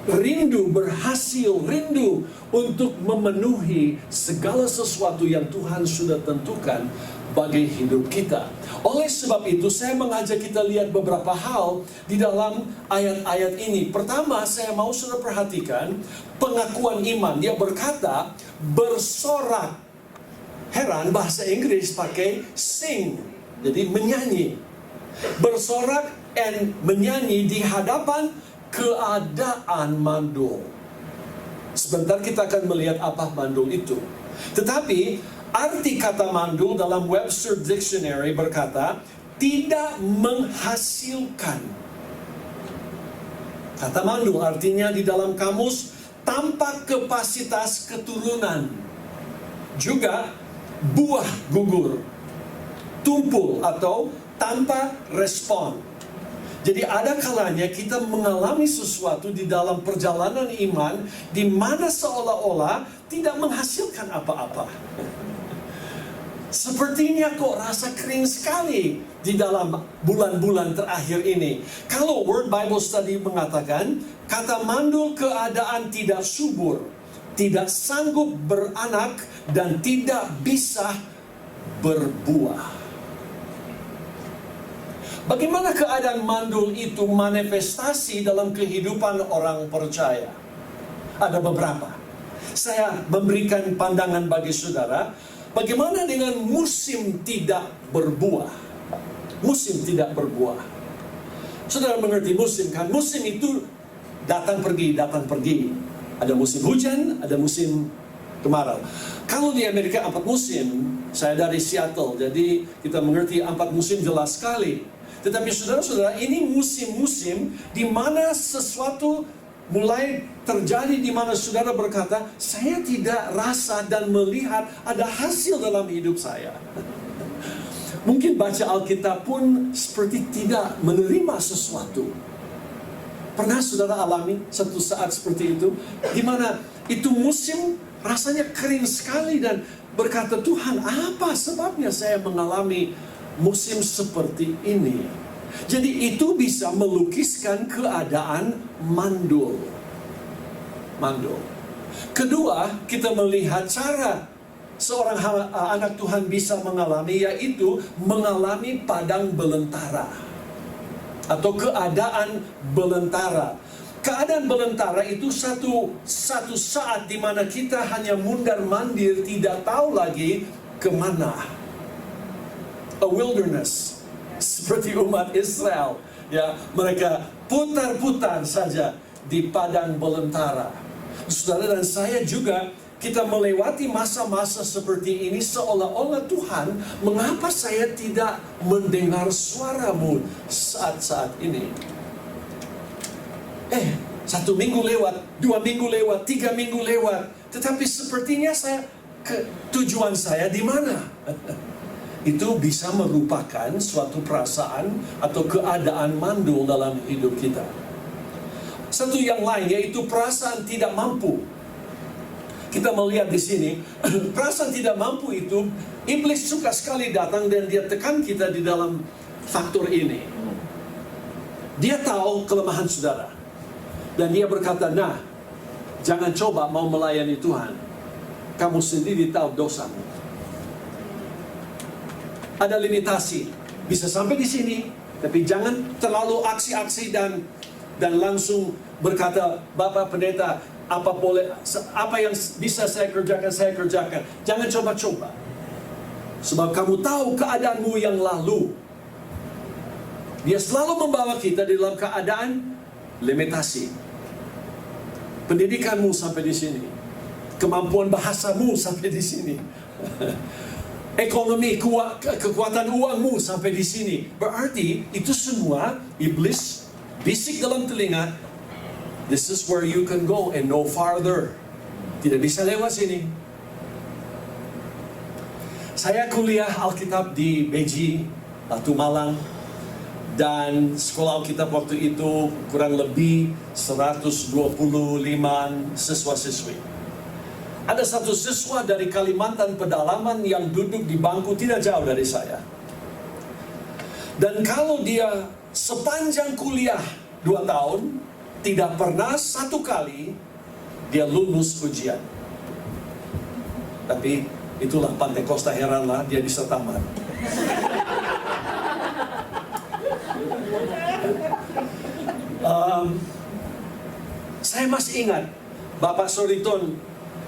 rindu berhasil, rindu untuk memenuhi segala sesuatu yang Tuhan sudah tentukan bagi hidup kita. Oleh sebab itu, saya mengajak kita lihat beberapa hal di dalam ayat-ayat ini. Pertama, saya mau saudara perhatikan pengakuan iman. Dia berkata, bersorak. Heran, bahasa Inggris pakai sing, jadi menyanyi. Bersorak and menyanyi di hadapan keadaan mandul. Sebentar kita akan melihat apa mandul itu. Tetapi arti kata mandul dalam Webster Dictionary berkata tidak menghasilkan. Kata mandul artinya di dalam kamus tanpa kapasitas keturunan. Juga buah gugur, tumpul atau tanpa respon. Jadi ada kalanya kita mengalami sesuatu di dalam perjalanan iman di mana seolah-olah tidak menghasilkan apa-apa. Sepertinya kok rasa kering sekali di dalam bulan-bulan terakhir ini. Kalau Word Bible Study mengatakan kata mandul keadaan tidak subur, tidak sanggup beranak dan tidak bisa berbuah. Bagaimana keadaan mandul itu manifestasi dalam kehidupan orang percaya? Ada beberapa. Saya memberikan pandangan bagi saudara, bagaimana dengan musim tidak berbuah? Musim tidak berbuah. Saudara mengerti musim kan? Musim itu datang pergi, datang pergi. Ada musim hujan, ada musim kemarau. Kalau di Amerika 4 musim, saya dari Seattle, jadi kita mengerti 4 musim jelas sekali. Tetapi saudara-saudara, ini musim-musim di mana sesuatu mulai terjadi di mana saudara berkata, saya tidak rasa dan melihat ada hasil dalam hidup saya. Mungkin baca Alkitab pun seperti tidak menerima sesuatu. Pernah saudara alami satu saat seperti itu? Di mana itu musim rasanya kering sekali dan berkata, Tuhan, apa sebabnya saya mengalami musim seperti ini? Jadi itu bisa melukiskan keadaan mandul. Mandul. Kedua, kita melihat cara seorang anak Tuhan bisa mengalami, yaitu mengalami padang belantara atau keadaan belantara. Keadaan belantara itu satu saat di mana kita hanya mundar-mandir, tidak tahu lagi kemana. A wilderness, seperti umat Israel, ya, mereka putar-putar saja di padang belantara. Saudara dan saya juga, kita melewati masa-masa seperti ini seolah-olah Tuhan, mengapa saya tidak mendengar suaramu saat-saat ini? 1 minggu lewat, 2 minggu lewat, 3 minggu lewat, tetapi sepertinya tujuan saya di mana? Itu bisa merupakan suatu perasaan atau keadaan mandul dalam hidup kita. Satu yang lain yaitu perasaan tidak mampu. Kita melihat di sini, perasaan tidak mampu itu, iblis suka sekali datang dan dia tekan kita di dalam faktor ini. Dia tahu kelemahan saudara. Dan dia berkata, nah, jangan coba mau melayani Tuhan. Kamu sendiri tahu dosamu. Ada limitasi, bisa sampai di sini, tapi jangan terlalu aksi-aksi dan langsung berkata, Bapak Pendeta, apa yang bisa saya kerjakan. Jangan coba-coba, sebab kamu tahu keadaanmu yang lalu. Dia selalu membawa kita di dalam keadaan limitasi. Pendidikanmu sampai di sini, kemampuan bahasamu sampai di sini. Ekonomi, kekuatan uangmu sampai di sini. Berarti itu semua iblis bisik dalam telinga. This is where you can go and no farther. Tidak bisa lewat sini. Saya kuliah Alkitab di Beji, Batu Malang. Dan sekolah Alkitab waktu itu kurang lebih 125 siswa-siswi. Ada satu siswa dari Kalimantan Pedalaman yang duduk di bangku tidak jauh dari saya. Dan kalau dia sepanjang kuliah 2 tahun, tidak pernah satu kali dia lulus ujian. Tapi itulah Pantekosta, heranlah dia bisa tamat. Saya masih ingat Bapak Soriton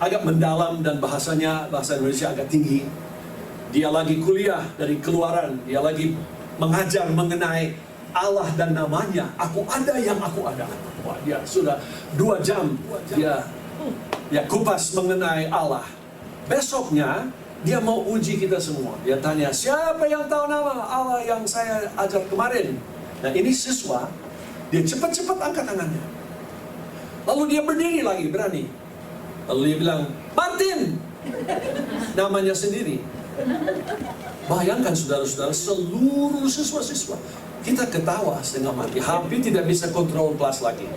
agak mendalam dan bahasa Indonesia agak tinggi. Dia lagi kuliah dari Keluaran, dia lagi mengajar mengenai Allah dan namanya. Aku ada yang aku ada. Wah, dia sudah 2 jam dia kupas mengenai Allah. Besoknya dia mau uji kita semua. Dia tanya, siapa yang tahu nama Allah yang saya ajar kemarin? Nah, ini siswa, dia cepat-cepat angkat tangannya. Lalu dia berdiri lagi, berani. Lalu dia bilang, Martin! Namanya sendiri. Bayangkan saudara-saudara, seluruh siswa-siswa, kita ketawa setengah mati, hampir tidak bisa kontrol kelas lagi.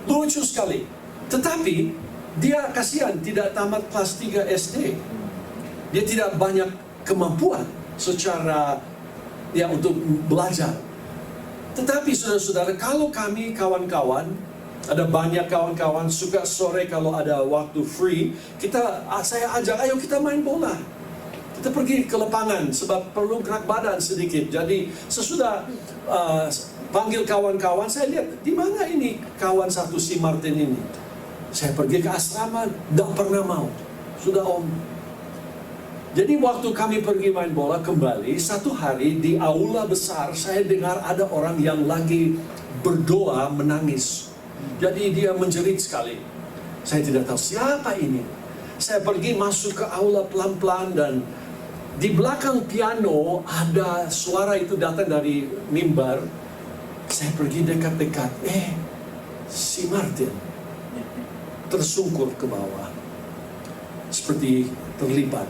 Lucu sekali. Tetapi, dia kasihan tidak tamat kelas 3 SD. Dia tidak banyak kemampuan secara untuk belajar. Tetapi saudara-saudara, kalau kami kawan-kawan, ada banyak kawan-kawan suka sore kalau ada waktu free, saya ajak, ayo kita main bola. Kita pergi ke lapangan sebab perlu gerak badan sedikit. Jadi sesudah panggil kawan-kawan, saya lihat di mana ini kawan satu si Martin ini. Saya pergi ke asrama, tidak pernah mau. Sudah om. Jadi waktu kami pergi main bola kembali, satu hari di aula besar saya dengar ada orang yang lagi berdoa menangis. Jadi dia menjerit sekali. Saya tidak tahu siapa ini. Saya pergi masuk ke aula pelan-pelan dan di belakang piano ada suara itu datang dari mimbar. Saya pergi dekat-dekat. Si Martin tersungkur ke bawah. Seperti terlibat.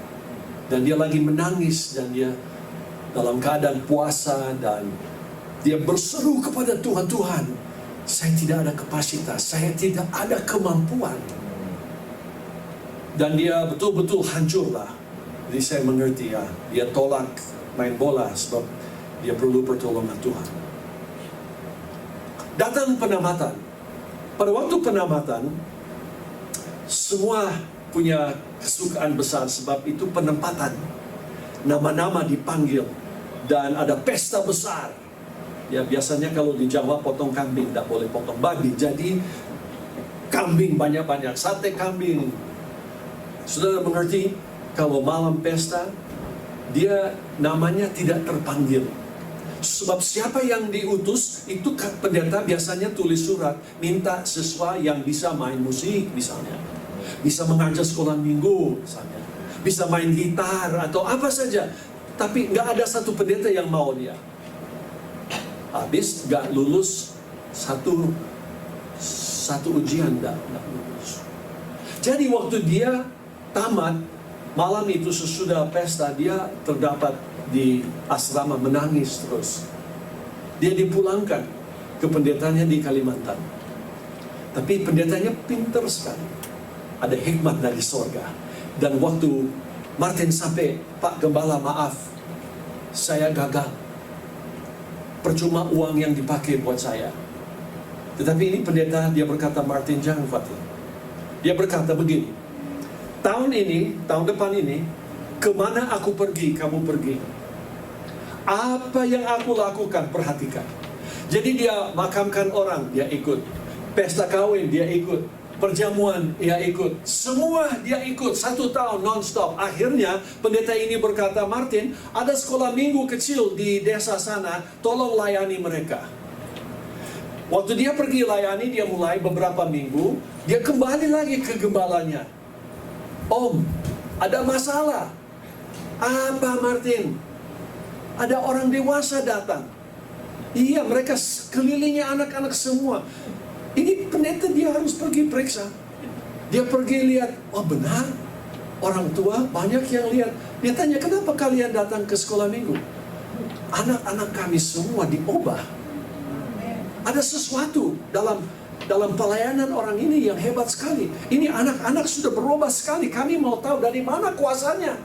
Dan dia lagi menangis dan dia dalam keadaan puasa dan dia berseru kepada Tuhan, Tuhan, saya tidak ada kapasitas, saya tidak ada kemampuan. Dan dia betul-betul hancurlah. Jadi saya mengerti ya, dia tolak main bola sebab dia perlu pertolongan Tuhan. Datang penamatan. Pada waktu penamatan, semua punya kesukaan besar sebab itu penempatan. Nama-nama dipanggil dan ada pesta besar. Ya biasanya kalau di Jawa potong kambing, tidak boleh potong babi. Jadi kambing banyak-banyak, sate kambing. Saudara mengerti? Kalau malam pesta, dia namanya tidak terpanggil. Sebab siapa yang diutus, itu pendeta biasanya tulis surat, minta siswa yang bisa main musik misalnya. Bisa mengajar sekolah minggu misalnya. Bisa main gitar atau apa saja. Tapi nggak ada satu pendeta yang mau dia. Habis nggak lulus satu ujian nggak lulus. Jadi waktu dia tamat, malam itu sesudah pesta, dia terdapat di asrama menangis terus. Dia dipulangkan ke pendetanya di Kalimantan. Tapi pendetanya pintar sekali. Ada hikmat dari sorga. Dan waktu Martin sampai, Pak Gembala maaf, saya gagal. Percuma uang yang dipakai buat saya. Tetapi ini pendeta, dia berkata, Martin jangan khawatir. Dia berkata begini, tahun depan ini, kemana aku pergi, kamu pergi. Apa yang aku lakukan, perhatikan. Jadi dia makamkan orang, dia ikut. Pesta kawin, dia ikut. Perjamuan, dia ikut. Semua dia ikut, 1 tahun non-stop. Akhirnya pendeta ini berkata, Martin, ada sekolah minggu kecil di desa sana, tolong layani mereka. Waktu dia pergi layani, dia mulai beberapa minggu, dia kembali lagi ke gembalanya. Om, ada masalah. Apa Martin? Ada orang dewasa datang. Iya, mereka kelilingnya anak-anak semua. Ini pendeta dia harus pergi periksa. Dia pergi lihat, oh benar, orang tua banyak yang lihat. Dia tanya, kenapa kalian datang ke sekolah minggu? Anak-anak kami semua diubah. Ada sesuatu dalam pelayanan orang ini yang hebat sekali. Ini anak-anak sudah berubah sekali. Kami mau tahu dari mana kuasanya.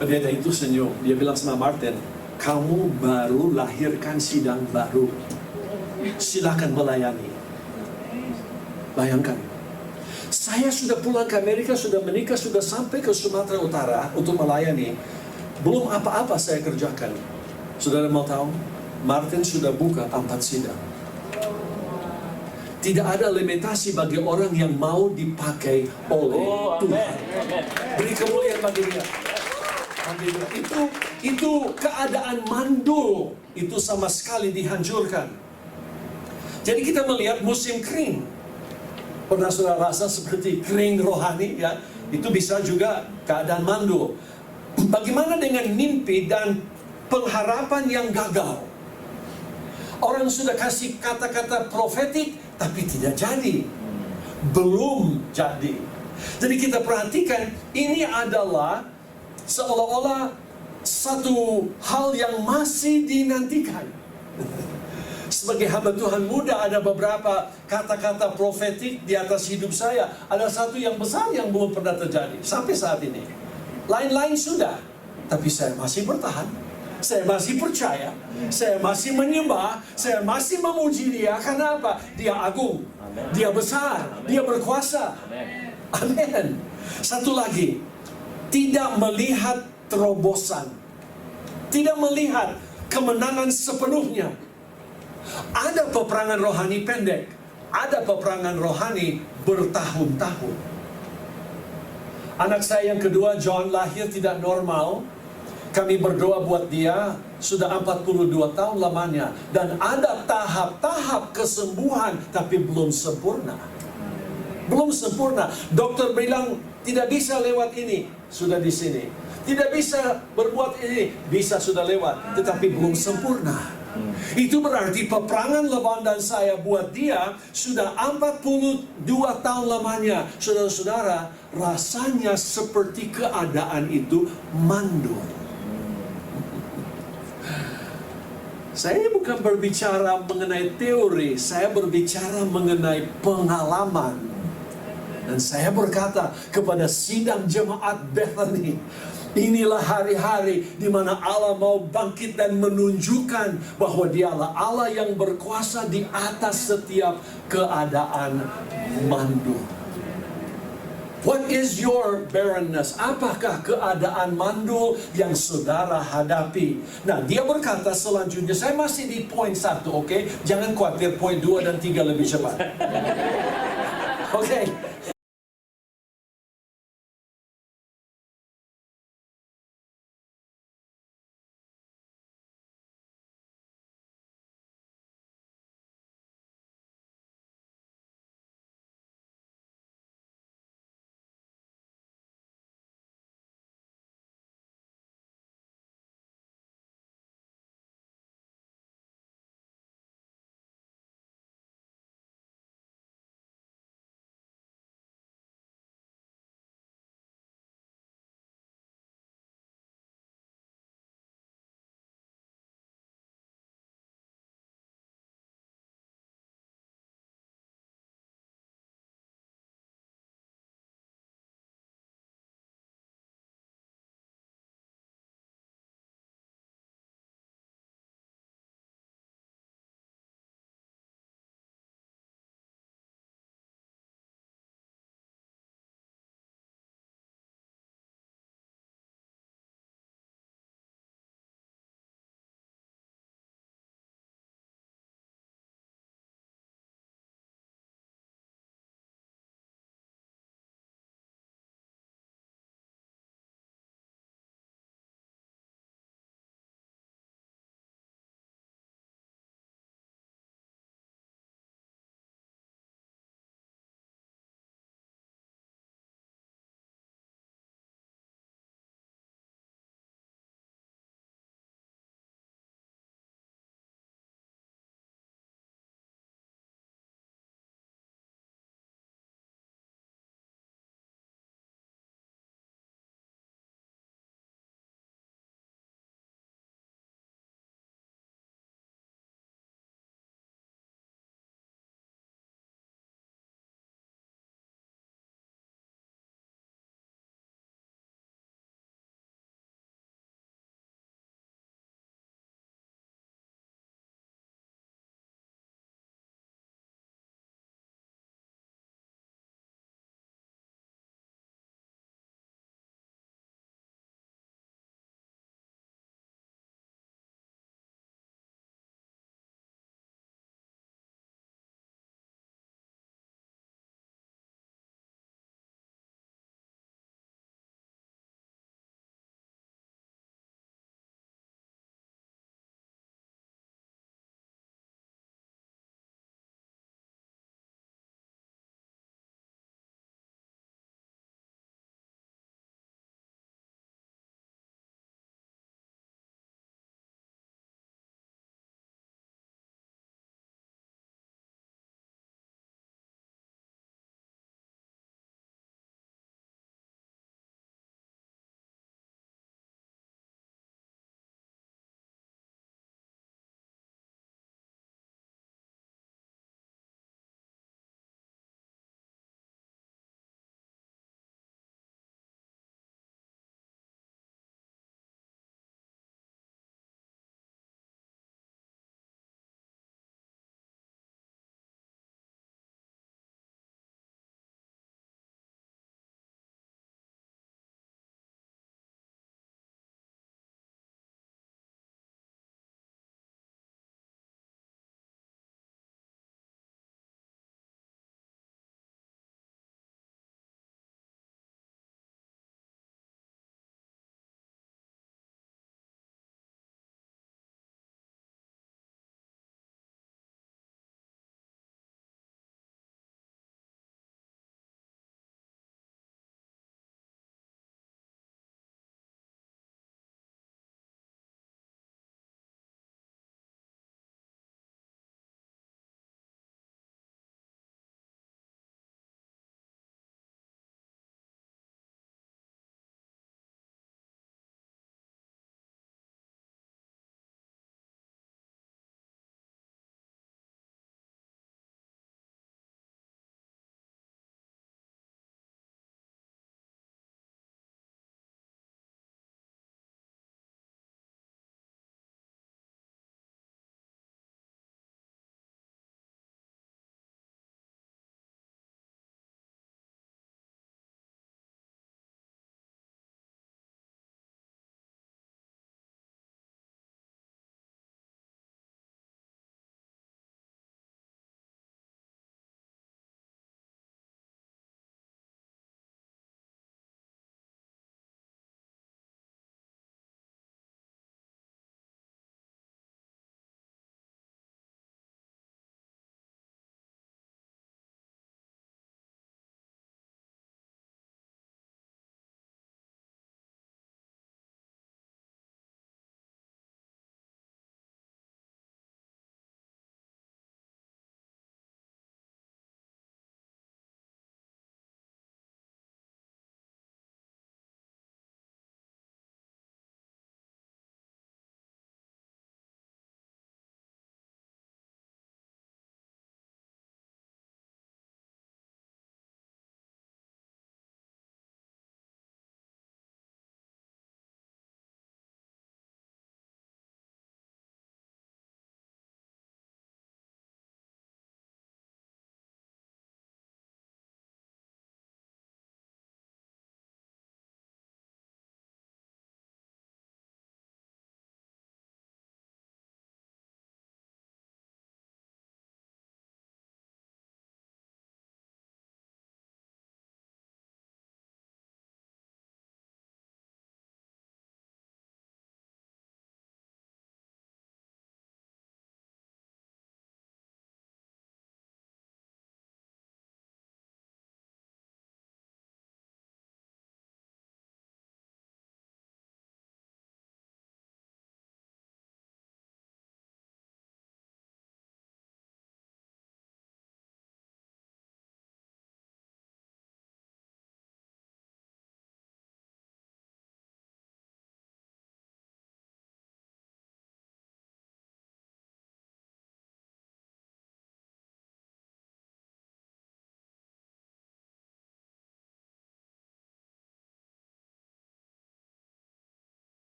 Pendeta itu senyum. Dia bilang sama Martin, kamu baru lahirkan sidang baru. silakan melayani. Bayangkan, saya sudah pulang ke Amerika, sudah menikah, sudah sampai ke Sumatera Utara untuk melayani. Belum apa-apa saya kerjakan. Saudara mau tahu? Martin sudah buka 4 sidang. Tidak ada limitasi bagi orang yang mau dipakai oleh Tuhan. Beri kemuliaan bagi dia. Itu keadaan mandul itu sama sekali dihancurkan. Jadi kita melihat musim kering. Pernah saudara rasa seperti kering rohani ya? Itu bisa juga keadaan mandul. Bagaimana dengan mimpi dan pengharapan yang gagal? Orang sudah kasih kata-kata profetik tapi tidak jadi. Belum jadi. Jadi kita perhatikan, ini adalah seolah-olah satu hal yang masih dinantikan. Sebagai hamba Tuhan muda, ada beberapa kata-kata profetik di atas hidup saya. Ada satu yang besar yang belum pernah terjadi sampai saat ini. Lain-lain sudah, tapi saya masih bertahan. Saya masih percaya, saya masih menyembah, saya masih memuji Dia. Karena apa? Dia agung, Dia besar, Dia berkuasa. Amin. Satu lagi, tidak melihat terobosan, tidak melihat kemenangan sepenuhnya. Ada peperangan rohani pendek, ada peperangan rohani bertahun-tahun. Anak saya yang kedua, John, lahir tidak normal. Kami berdoa buat dia, sudah 42 tahun lamanya. Dan ada tahap-tahap kesembuhan, tapi belum sempurna. Belum sempurna. Dokter bilang, tidak bisa lewat ini, sudah di sini. Tidak bisa berbuat ini, bisa sudah lewat, tetapi belum sempurna. Itu berarti peperangan Laban dan saya buat dia sudah 42 tahun lamanya. Saudara-saudara, rasanya seperti keadaan itu mandul. Saya bukan berbicara mengenai teori, saya berbicara mengenai pengalaman. Dan saya berkata kepada sidang jemaat Bethany, inilah hari-hari di mana Allah mau bangkit dan menunjukkan bahwa Dialah Allah yang berkuasa di atas setiap keadaan mandul. What is your barrenness? Apakah keadaan mandul yang saudara hadapi? Nah, dia berkata selanjutnya, saya masih di poin 1, oke? Jangan khawatir, poin 2 dan 3 lebih cepat. Oke.